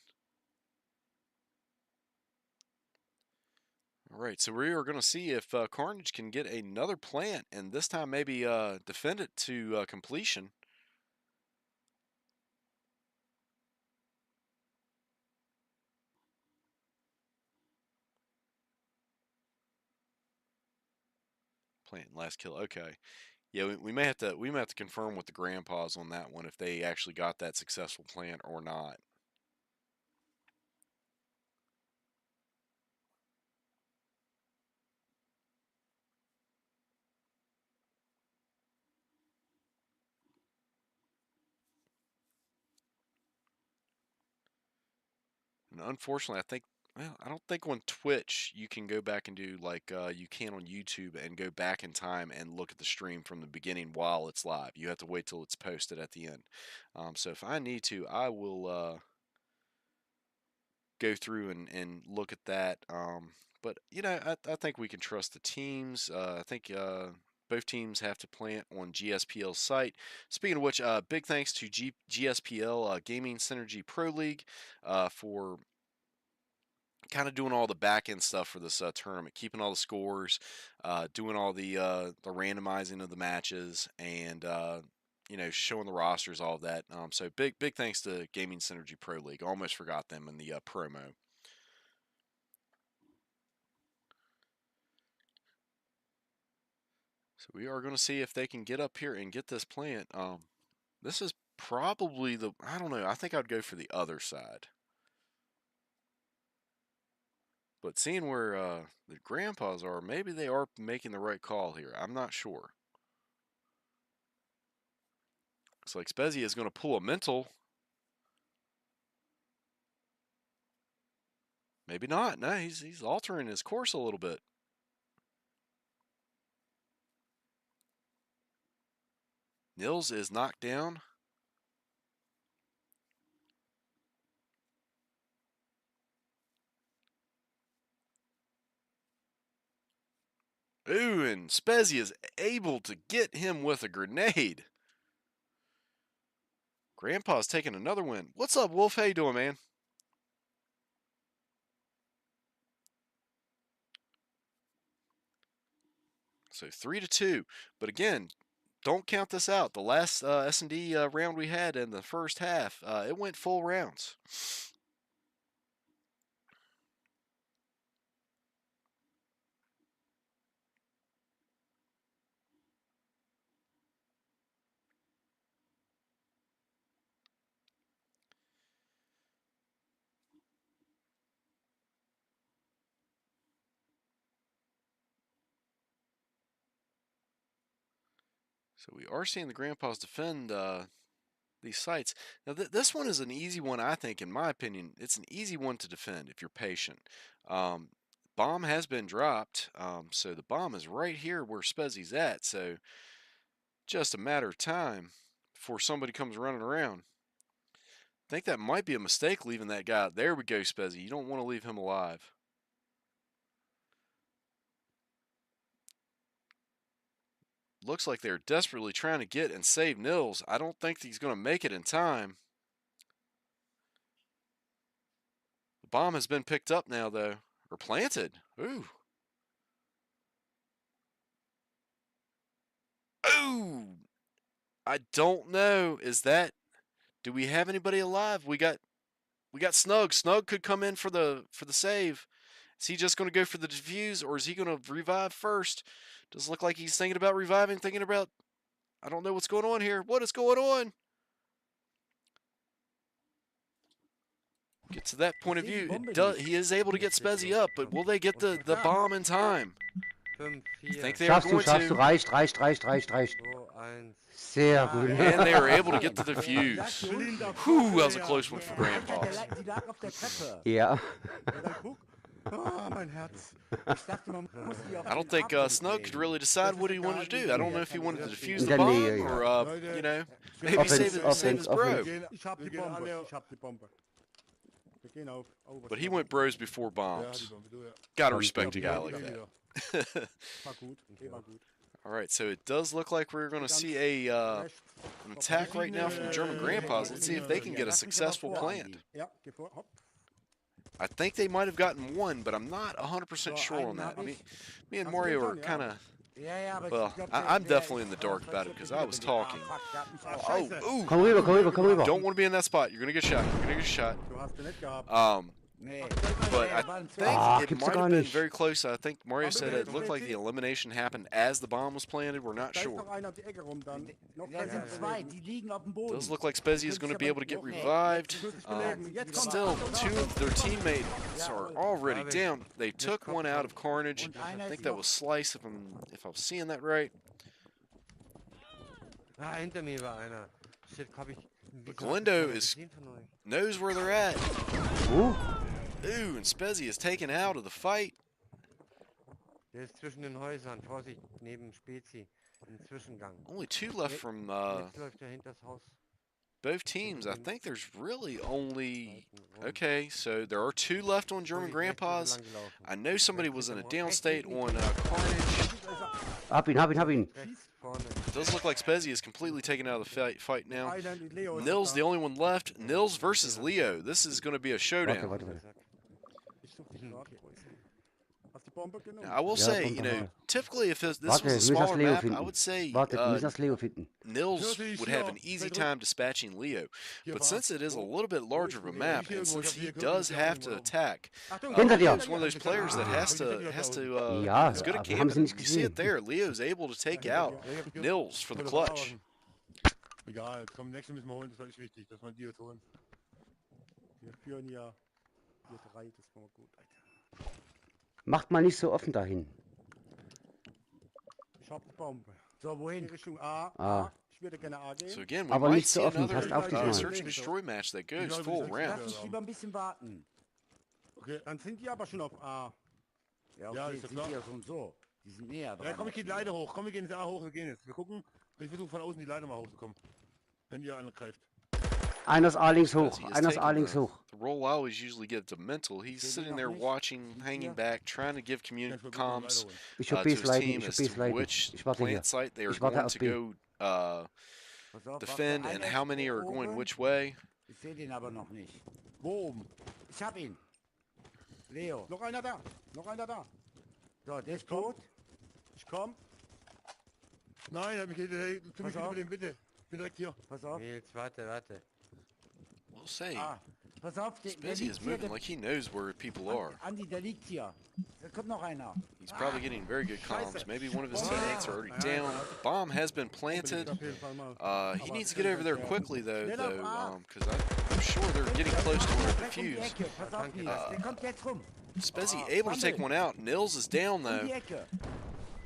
All right, so we are going to see if Carnage can get another plant, and this time maybe defend it to completion. Plant last kill. Okay. Yeah, we may have to confirm with the grandpas on that one if they actually got that successful plant or not. And unfortunately, I don't think on Twitch you can go back and do like you can on YouTube and go back in time and look at the stream from the beginning while it's live. You have to wait till it's posted at the end. So if I need to, I will go through and look at that. But you know, I think we can trust the teams. I think both teams have to plant on GSPL's site. Speaking of which, big thanks to GSPL Gaming Synergy Pro League for kind of doing all the back end stuff for this tournament, keeping all the scores, doing all the randomizing of the matches, and you know, showing the rosters, all of that. So big thanks to Gaming Synergy Pro League. Almost forgot them in the promo. So we are going to see if they can get up here and get this plant. This is probably I don't know. I think I'd go for the other side. But seeing where the grandpas are, maybe they are making the right call here. I'm not sure. Looks like Spezia is going to pull a mental. Maybe not. No, he's altering his course a little bit. Nils is knocked down. Ooh, and Spezia is able to get him with a grenade. Grandpa's taking another win. What's up, Wolf? How you doing, man? So 3-2. But again, don't count this out. The last S&D round we had in the first half, it went full rounds. So we are seeing the grandpas defend these sites. Now this one is an easy one, I think, in my opinion. It's an easy one to defend if you're patient. Bomb has been dropped, so the bomb is right here where Spezia's at. So just a matter of time before somebody comes running around. I think that might be a mistake leaving that guy. There we go, Spezia. You don't want to leave him alive. Looks like they're desperately trying to get and save Nils. I don't think he's going to make it in time. The bomb has been picked up now, though. Or planted. Ooh. Ooh. I don't know. Is that... Do we have anybody alive? We got Snug. Snug could come in for the save. Is he just going to go for the defuse, or is he going to revive first? Does look like he's thinking about reviving, thinking about... I don't know what's going on here. What is going on? Get to that point of view. He is able to get Spezia up, but will they get the bomb in time? I think they are going Schaffst to. du, reicht. Sehr gut. And they were able to get the defuse. Whew, that was a close one for Grandpa. Ja. I don't think Snug could really decide what he wanted to do. I don't know if he wanted to defuse the bomb or, you know, maybe save his bro. But he went bros before bombs. Gotta respect a guy like that. All right, so it does look like we're going to see an attack right now from the German Grandpas. Let's see if they can get a successful plant. I think they might have gotten one, but I'm not 100% sure on that. Me and Mario are kind of... Well, I'm definitely in the dark about it because I was talking. Oh, ooh. Komm rüber. Don't want to be in that spot. You're going to get shot. But I think it might have been very close. I think Mario said it looked like the elimination happened as the bomb was planted. We're not sure. Does look like Spezia is going to be able to get revived. Still, two of their teammates are already down. They took one out of Carnage. I think that was Slice, if I'm seeing that right. But Galindo knows where they're at. Ooh. Ooh, and Spezzy is taken out of the fight. Der ist zwischen den Häusern. Vorsicht, neben Spezi. Im Zwischengang. Only 2 left from Jetzt läuft er hinters Haus. both teams. I think there's really only... Zweiten Rund. Okay, so there are 2 left on German Vorsicht, rechts ist er Grandpas. lang gelaufen. I know somebody was in a Rechts downstate on Carnage. Hab ihn. Rechts vorne. It does look like Spezzy is completely taken out of the fight now. Einer, Leo ist Nils da. the only one left. Nils versus Leo. This is going to be a showdown. Warte. Ich such dich grad. Hast die Bombe genommen? Now, I will Ja, say, kommt you noch know, mal. typically if this Warte, was a wir müssen das smaller Leo map, I finden. would say Warte, wir müssen das Leo finden. Nils Hier, would hier, have an easy hier, time dispatching Leo. Hier, But fahr. since it is a little bit larger of a map, and since he does have to attack, Achtung, Hinter dir. he's one of those players that has to Ja, is good at aber haben sie camping. nicht You see it gesehen. there. Leo's able to take out Nils for the clutch. Egal, komm, nächste müssen wir holen, das ist nicht wichtig, dass wir die jetzt holen. Wir führen ja 4-3, das war gut, Alter. Macht mal nicht so offen dahin. Ich hab die Bombe. So, In wohin? Richtung A. Ah. Ich würde gerne A gehen. So again, we Aber might nicht so see offen, another passt auf diesmal. search and destroy match that goes glaube, full das ist Lass round. mich lieber ein bisschen warten. Okay, Dann sind die aber schon auf A. Ja, Ja, okay, ist ja sind klar. die ja schon so. Die sind näher dran. ja, komm, ich gehe die Leiter hoch, komm, wir gehen ins A hoch, wir gehen jetzt. Wir gucken, ich versuche von außen die Leiter mal hochzukommen. Wenn ihr angreift. Einer ist A links hoch. Spezzy is Einer ist A taking links hoch. the role I always usually give to Mental. He's Sehen die sitting noch there nicht? watching, hanging back, trying to give comms Ich to hab Bs his leiten. team Ich hab as to Bs leiten. which Ich warte hier. plant site they are Ich warte going auf to B. go Pass auf, defend warte, and einer how ist many are going oben. which way. Ich sehe den aber noch nicht. Wo oben? Ich hab ihn. Leo. Noch einer da. Noch einer da. So, der ist Komm. tot. Ich komm. Nein, hab mich tu mich auf. über den, bitte. Ich bin direkt hier. Pass auf. Nils, warte. We'll say Ah, pass auf, der Spezzy liegt is hier. moving Der, like he knows where people are. Andi, der liegt hier. Da kommt noch einer. He's probably getting very good comms. Maybe one of his teammates are already down. Bomb has been planted. Auf jeden Fall mal. He needs to get over there quickly though, because I'm sure they're getting close to where the Der kommt um die defuse. Ecke. Pass auf, Nils. Der kommt jetzt rum. Spezzy able to take one out. Nils is down Um die though. Ecke.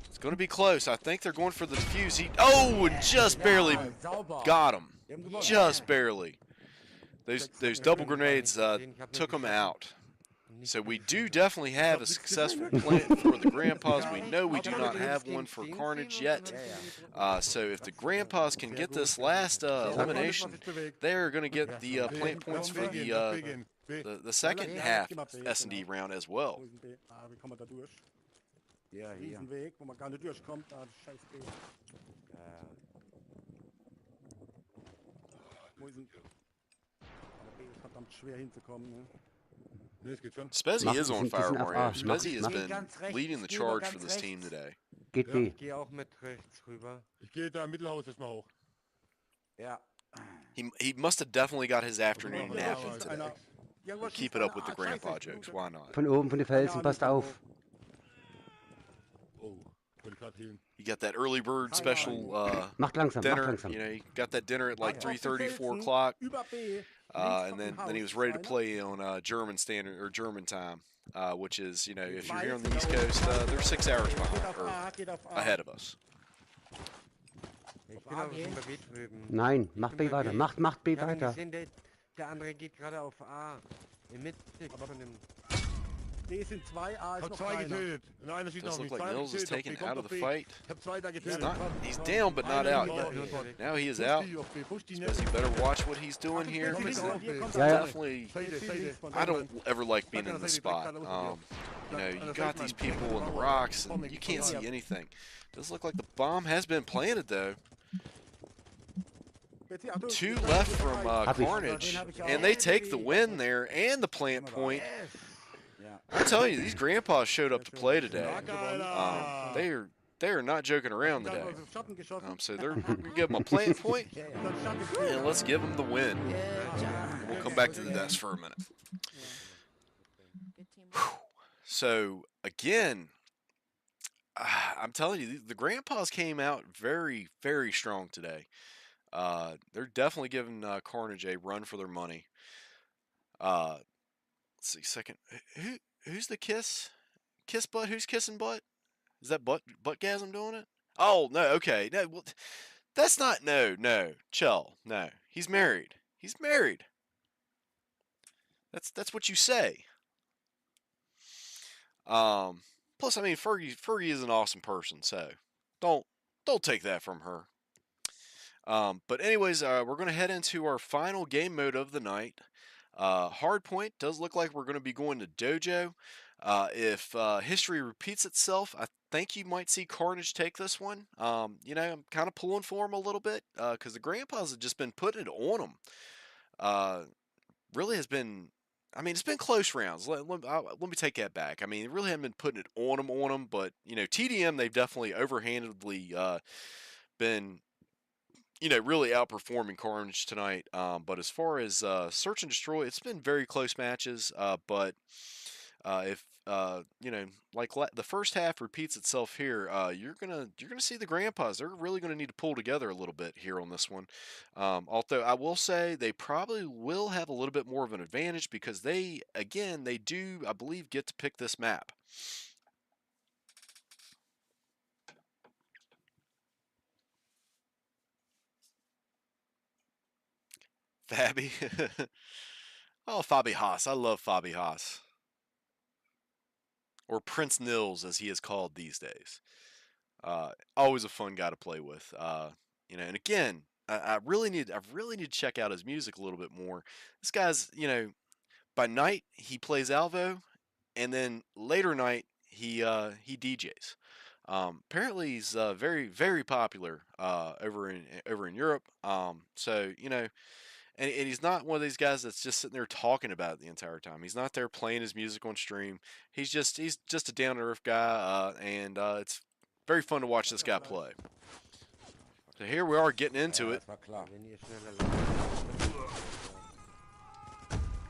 It's going to be close. I think they're going for the defuse. And just barely Ja, sauber. got him. Wir haben gewonnen. Just barely. Those double grenades took him out. So we do definitely have a successful plant for the Grandpas. We know we do not have one for Carnage yet. So if the Grandpas can get this last elimination, they're going to get the plant points for the second half S&D round as well. Wo ist ein B? Ah, wie kommen wir da durch? Ja, hier. Riesenweg, wo man gar nicht durchkommt. Ah, das scheiß B. Wo ist ein... Aber B ist verdammt schwer hinzukommen, ne? Ne, es geht schon. Spezzy Mach is diesen- on fire, diesen Mario. Abwasch, mach- Spezzy has mach- been Ganz rechts, leading the geh charge mal for ganz this team rechts. today. Geht Ja. B. Ich gehe auch mit rechts rüber. Ich gehe da im Mittelhaus jetzt mal hoch. Ja. He must have definitely got his afternoon nap in today. Einer... Irgendwo Keep schießt it up einer. with the Ah, grandpa scheiße, jokes. Why not? Von oben, von den Felsen. Passt auf. Oh, wollte gerade healen. You got that early bird special Macht langsam, macht dinner. langsam. You know, you got that dinner at like Auf den 3:30, 4 Felsen, o'clock, Über B. and then he was ready to play on German standard or German time, which is, you know, if you're here on the East Coast, they're 6 hours Geht behind auf or A, geht auf A. ahead of us. Ich bin aber schon bei B drüben. Nein, Ich macht bin B bei weiter. Macht B Ich hab ihn weiter. gesehen, der andere geht gerade auf A. Im Mittig von dem... D sind 2, A Ich ist hab noch 2 keiner. getötet. Und einer schießt Does auf look mich. like Zwei Nils is getötet. taken Kommt out of auf the B. fight. Ich hab 2 da He's getötet. not. He's down, but not out yet. Now he is out. Spezzy better watch what he's doing here. Because Ja, ja. definitely, I don't ever like being in this spot. You know, you got these people in the rocks, and you can't see anything. Does look like the bomb has been planted though. 2 left from Hab ich. Carnage, and they take the win there and the plant point. Ja. I'm telling you, these grandpas showed up to play today. They are not joking around today. So they're gonna give them a plant point, and let's give them the win. We'll come back to the desk for a minute. So again, I'm telling you, the grandpas came out very, very strong today. They're definitely giving Carnage a run for their money. Let's see, second. Who's the kiss butt? Who's kissing butt? Is that buttgasm doing it? Oh no, okay, no, well, that's not no, chill, no. He's married. He's married. That's what you say. Plus, I mean, Fergie is an awesome person, so don't don't take that from her. But anyways, we're going to head into our final game mode of the night. Hardpoint does look like we're going to be going to Dojo. If history repeats itself, I think you might see Carnage take this one. I'm kind of pulling for him a little bit because the Grandpas have just been putting it on him. Really has been. I mean, it's been close rounds. Let me take that back. I mean, it really haven't been putting it on them, but TDM they've definitely overhandedly been really outperforming Carnage tonight. But as far as Search and Destroy, it's been very close matches. But if the first half repeats itself here, you're gonna see the Grandpas. They're really gonna need to pull together a little bit here on this one. Although I will say they probably will have a little bit more of an advantage because they do, I believe, get to pick this map. Fabi. Oh, Fabi Haas. I love Fabi Haas. Or Prince Nils, as he is called these days. Always a fun guy to play with. And again, I really need to check out his music a little bit more. This guy's, by night he plays Alvo, and then later night he DJs. Apparently he's very very popular over in Europe. And he's not one of these guys that's just sitting there talking about it the entire time. He's not there playing his music on stream. He's just a down to earth guy, and it's very fun to watch this guy play. So here we are getting into it. Das war klar. Wenn ihr schneller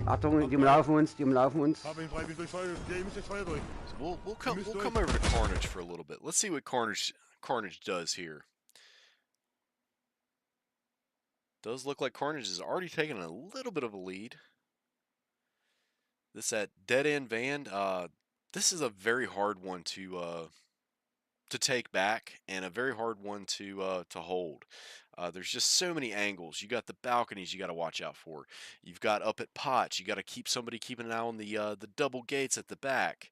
Achtung, die umlaufen uns, die umlaufen uns. Hab ihn frei, bin durch Feuer. Ja, ihr müsst durch Feuer durch. So we'll come over to Carnage for a little bit. Let's see what Carnage does here. Does look like Carnage has already taken a little bit of a lead. This at dead end van. This is a very hard one to take back and a very hard one to hold. There's just so many angles. You got the balconies you got to watch out for. You've got up at pots. You got to keeping an eye on the double gates at the back.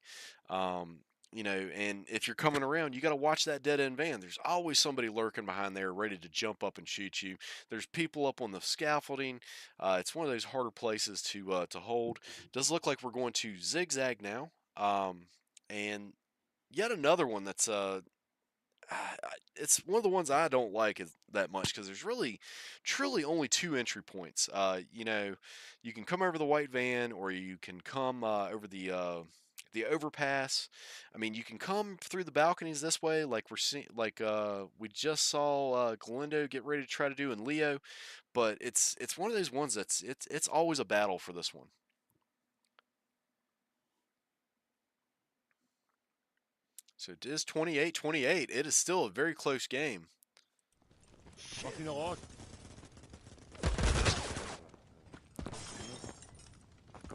And if you're coming around, you got to watch that dead end van. There's always somebody lurking behind there ready to jump up and shoot you. There's people up on the scaffolding. It's one of those harder places to hold. Does look like we're going to zigzag now. And yet another one that's it's one of the ones I don't like that much because there's really, truly only two entry points. You can come over the white van or you can come over the overpass. I mean, you can come through the balconies this way, like we just saw Galindo get ready to try to do in Leo, but it's one of those ones that's it's always a battle for this one. So it is 28-28. It is still a very close game. Mach ihn noch raus.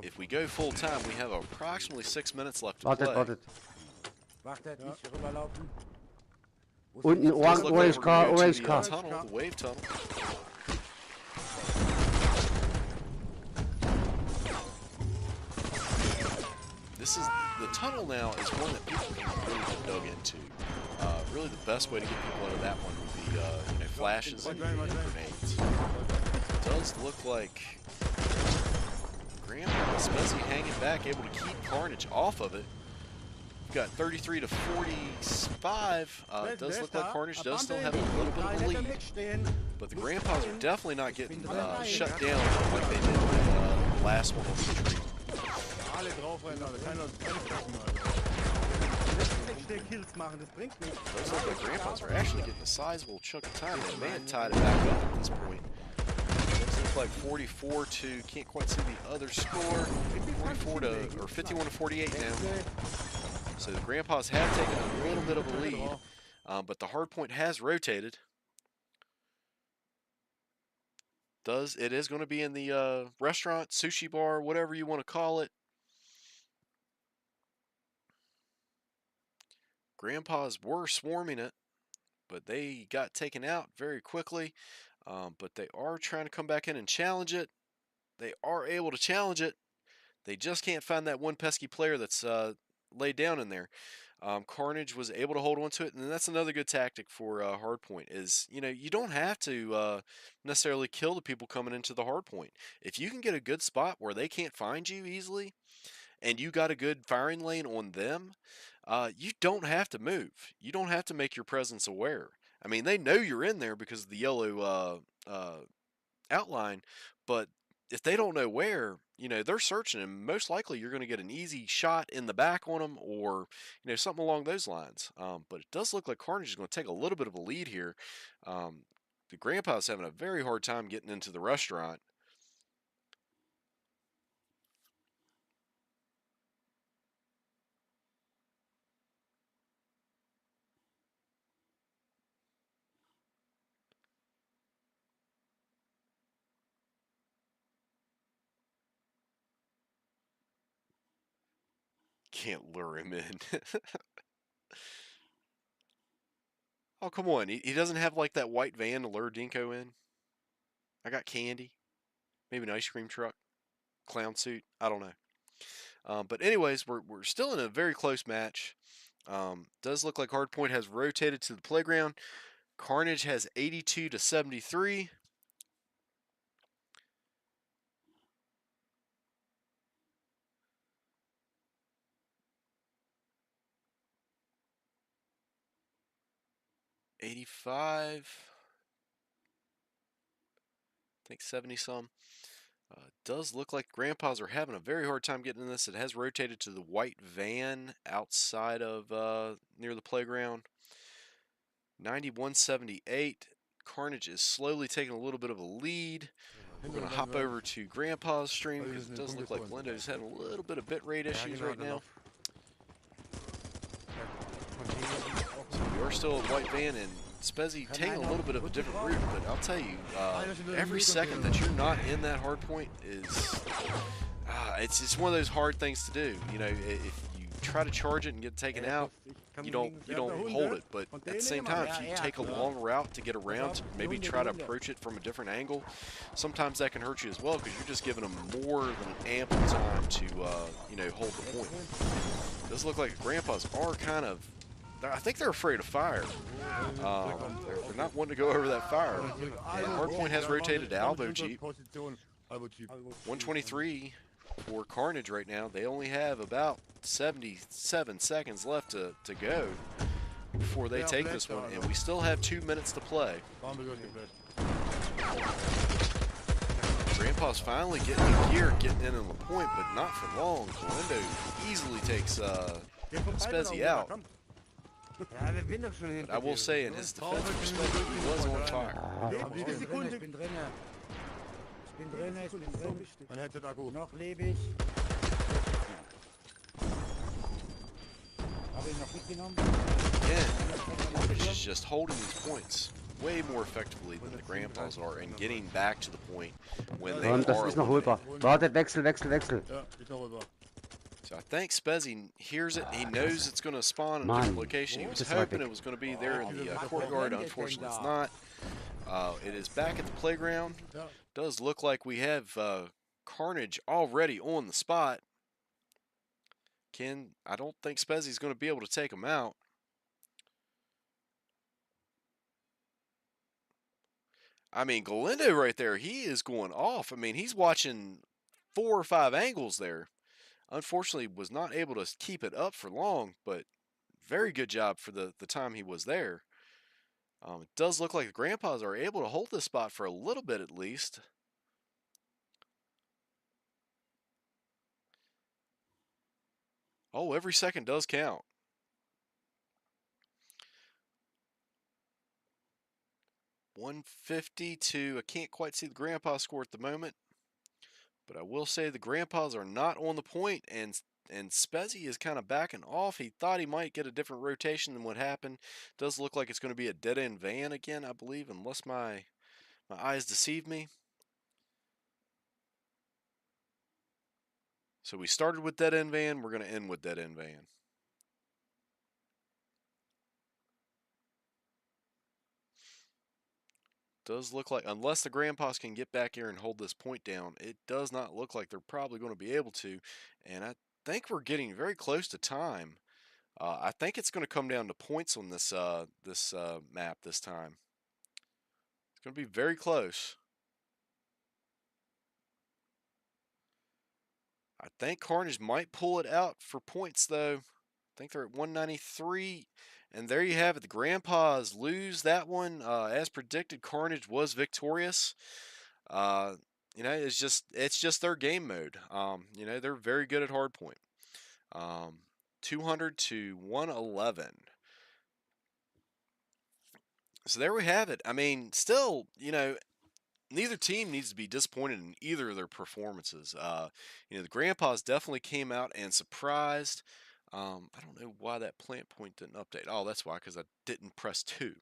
If we go full time, we have approximately 6 minutes left to play. Wartet. Wartet, nicht rüberlaufen. Unten Does look like Orange we're Car, gonna go to Orange the, Car. tunnel, the wave tunnel. The tunnel now is one that people can really get dug into. Really, the best way to get people out of that one would be flashes and grenades. It does look like Grandpa, especially hanging back, able to keep Carnage off of it. We've got 33 to 45. It does look like Carnage does still have a little bit of a lead, but the Grandpas are definitely not getting shut down like they did in the last one on the retreat. Alle draufrennen, Alter. Keine Fragen, Alter. Schnell Kills machen, das bringt nichts. Those look like Grandpas are actually getting a sizable chunk of time. They may have tied it back up at this point. Looks like 44 to, can't quite see the other score. 44 to, or 51 to 48 now. So the Grandpas have taken a little bit of a lead, but the hard point has rotated. It is going to be in the restaurant, sushi bar, whatever you want to call it. Grandpas were swarming it, but they got taken out very quickly. But they are trying to come back in and challenge it. They are able to challenge it. They just can't find that one pesky player that's laid down in there. Carnage was able to hold on to it, and that's another good tactic for hardpoint. Is you don't have to necessarily kill the people coming into the hardpoint. If you can get a good spot where they can't find you easily, and you got a good firing lane on them, you don't have to move. You don't have to make your presence aware. I mean, they know you're in there because of the yellow outline, but if they don't know where, they're searching, and most likely you're going to get an easy shot in the back on them, or something along those lines. But it does look like Carnage is going to take a little bit of a lead here. The Grandpa's having a very hard time getting into the restaurant. Can't lure him in. Oh, come on. He doesn't have like that white van to lure Dinko in. I got candy. Maybe an ice cream truck. Clown suit. I don't know. But anyways, we're still in a very close match. Does look like Hardpoint has rotated to the playground. Carnage has 82 to 73. '85. I think 70 some. Does look like Grandpas are having a very hard time getting in this. It has rotated to the white van outside of near the playground. 91-78. Carnage is slowly taking a little bit of a lead. We're going to hop over to Grandpa's stream because it does look like Lindo's having a little bit of bitrate issues right now. So we are still at white van, and Spezzy taking a little bit of a different route, but I'll tell you, every second that you're not in that hard point is, it's one of those hard things to do. If you try to charge it and get taken out, you don't hold it. But at the same time, if you take a long route to get around, to maybe try to approach it from a different angle, sometimes that can hurt you as well because you're just giving them more than ample time to hold the point. It does look like Grandpas are kind of, I think they're afraid of fire. They're not wanting to go over that fire. And Hardpoint has rotated to Alvo Jeep. 123 for Carnage right now. They only have about 77 seconds left to go before they take this one, and we still have 2 minutes to play. Grandpa's finally getting in gear, getting in on the point, but not for long. Galindo easily takes Spezzy out. But I will say, in his defense, perspective, he was on fire. Ich bin drinne. Man hätte da gut. Noch lebe ich. Habe ich noch mitgenommen? Again, it's just holding these points way more effectively than the Grandpas are, and getting back to the point when they Und das are ist noch holbar. Wartet, Wechsel. Ja, ist noch holbar. So I think Spezzy hears it. He knows it's going to spawn in a Man, different location. He was this hoping epic. it was going to be there in the courtyard. Unfortunately, it's not. It is back at the playground. Does look like we have Carnage already on the spot. I don't think Spezzy's going to be able to take him out. I mean, Galindo right there, he is going off. I mean, he's watching 4 or 5 angles there. Unfortunately, was not able to keep it up for long, but very good job for the time he was there. It does look like the Grandpas are able to hold this spot for a little bit at least. Oh, every second does count. $152. I can't quite see the Grandpa score at the moment, but I will say the Grandpas are not on the point, and Spezzy is kind of backing off. He thought he might get a different rotation than what happened. Does look like it's going to be a dead-end van again, I believe, unless my eyes deceive me. So we started with dead-end van. We're going to end with dead-end van. Does look like, unless the Grandpas can get back here and hold this point down, it does not look like they're probably going to be able to. And I think we're getting very close to time. I think it's going to come down to points on this map this time. It's going to be very close. I think Carnage might pull it out for points, though. I think they're at 193. And there you have it. The Grandpas lose that one. As predicted, Carnage was victorious. Uh, it's just their game mode. They're very good at hardpoint. 200 to 111. So there we have it. I mean, still, neither team needs to be disappointed in either of their performances. The Grandpas definitely came out and surprised. I don't know why that plant point didn't update. Oh, that's why, because I didn't press 2.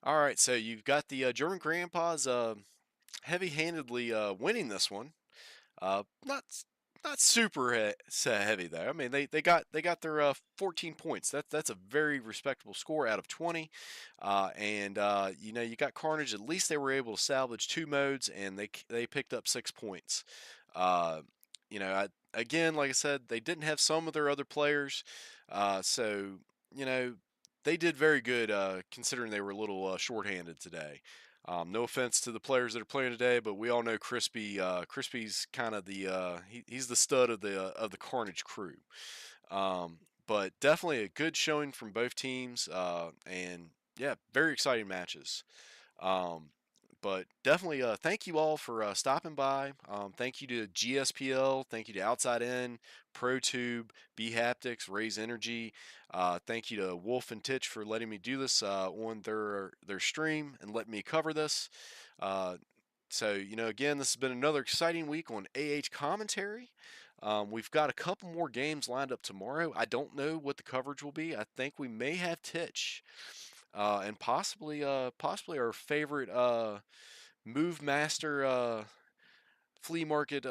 All right, so you've got the German Grandpas heavy-handedly winning this one. Not super heavy though. I mean, they got their 14 points. That's a very respectable score out of 20. And you got Carnage. At least they were able to salvage 2 modes, and they picked up 6 points. Again, like I said, they didn't have some of their other players, so you know they did very good considering they were a little shorthanded today. No offense to the players that are playing today, but we all know Crispy. Crispy's kind of he's the stud of the Carnage crew. But definitely a good showing from both teams, and yeah, very exciting matches. Um, but definitely, thank you all for stopping by. Thank you to GSPL. Thank you to OutsideIn, ProTube, B Haptics, Raise Energy. Thank you to Wolf and Titch for letting me do this on their stream and letting me cover this. Again, this has been another exciting week on commentary. We've got a couple more games lined up tomorrow. I don't know what the coverage will be. I think we may have Titch, and possibly our favorite Move Master flea market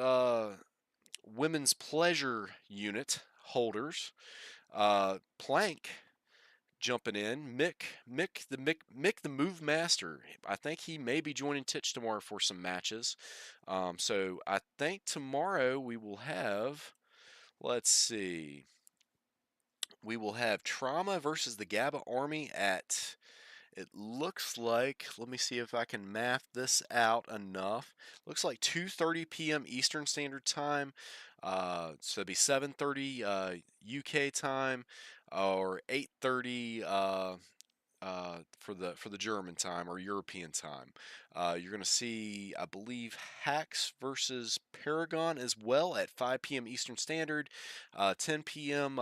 women's pleasure unit holders. Plank jumping in. Mick the Move Master. I think he may be joining Titch tomorrow for some matches. So I think tomorrow we will have. Let's see. We will have Trauma versus the GABA Army at. It looks like, let me see if I can math this out enough. Looks like 2:30 p.m. Eastern Standard Time. So it'd be 7:30 UK time, or 8:30 for the German time or European time. You're going to see, I believe, Hacks versus Paragon as well at 5 p.m. Eastern Standard, 10 p.m.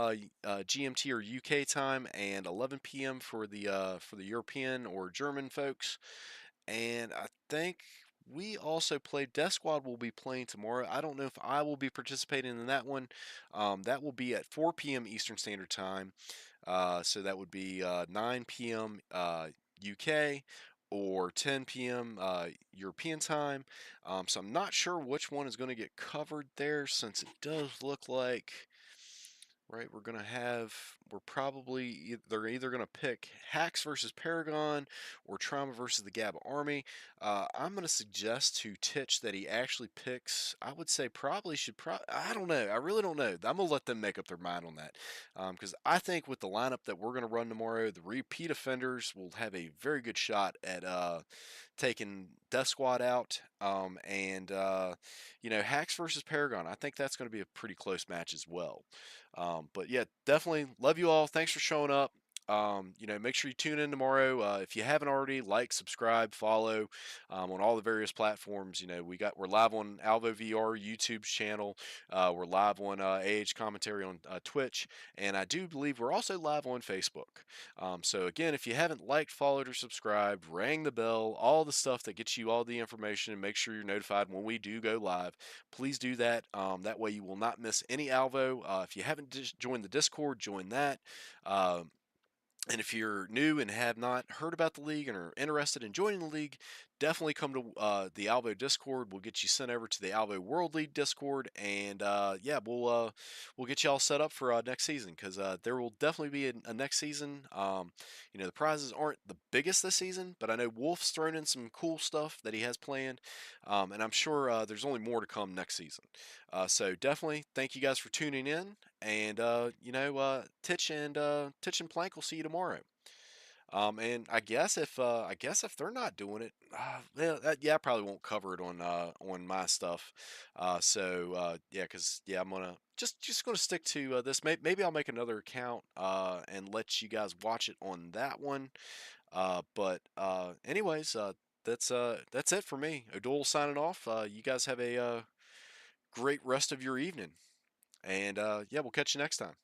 GMT or UK time, and 11 p.m. for the European or German folks. And I think we also play Death Squad will be playing tomorrow. I don't know if I will be participating in that one. That will be at 4 p.m. Eastern Standard Time. So that would be 9 p.m. UK or 10 p.m. European time. So I'm not sure which one is going to get covered there, since it does look like, right, they're either going to pick Hacks versus Paragon or Trauma versus the GABA Army. I'm going to suggest to Titch that he actually picks, I would say I don't know. I really don't know. I'm going to let them make up their mind on that. Because I think with the lineup that we're going to run tomorrow, the repeat offenders will have a very good shot at taking Death Squad out. Hacks versus Paragon, I think that's going to be a pretty close match as well. But yeah, definitely love you all. Thanks for showing up. Make sure you tune in tomorrow. If you haven't already, like, subscribe, follow on all the various platforms. We're live on Alvo VR YouTube's channel. We're live on Commentary on Twitch, and I do believe we're also live on Facebook. So again, if you haven't liked, followed, or subscribed, rang the bell, all the stuff that gets you all the information, and make sure you're notified when we do go live, please do that. That way you will not miss any Alvo. If you haven't joined the Discord, join that. And if you're new and have not heard about the league and are interested in joining the league, definitely come to the Alvo Discord. We'll get you sent over to the Alvo World League Discord, and yeah, we'll get you all set up for next season because there will definitely be a next season. The prizes aren't the biggest this season, but I know Wolf's thrown in some cool stuff that he has planned, and I'm sure there's only more to come next season. So definitely thank you guys for tuning in, and Titch and Plank will see you tomorrow. And I guess if they're not doing it, well, yeah, I probably won't cover it on my stuff. Yeah, because yeah, I'm gonna just gonna stick to this. Maybe I'll make another account and let you guys watch it on that one. Anyways, that's it for me. O'Doyle signing off. You guys have a great rest of your evening, and yeah, we'll catch you next time.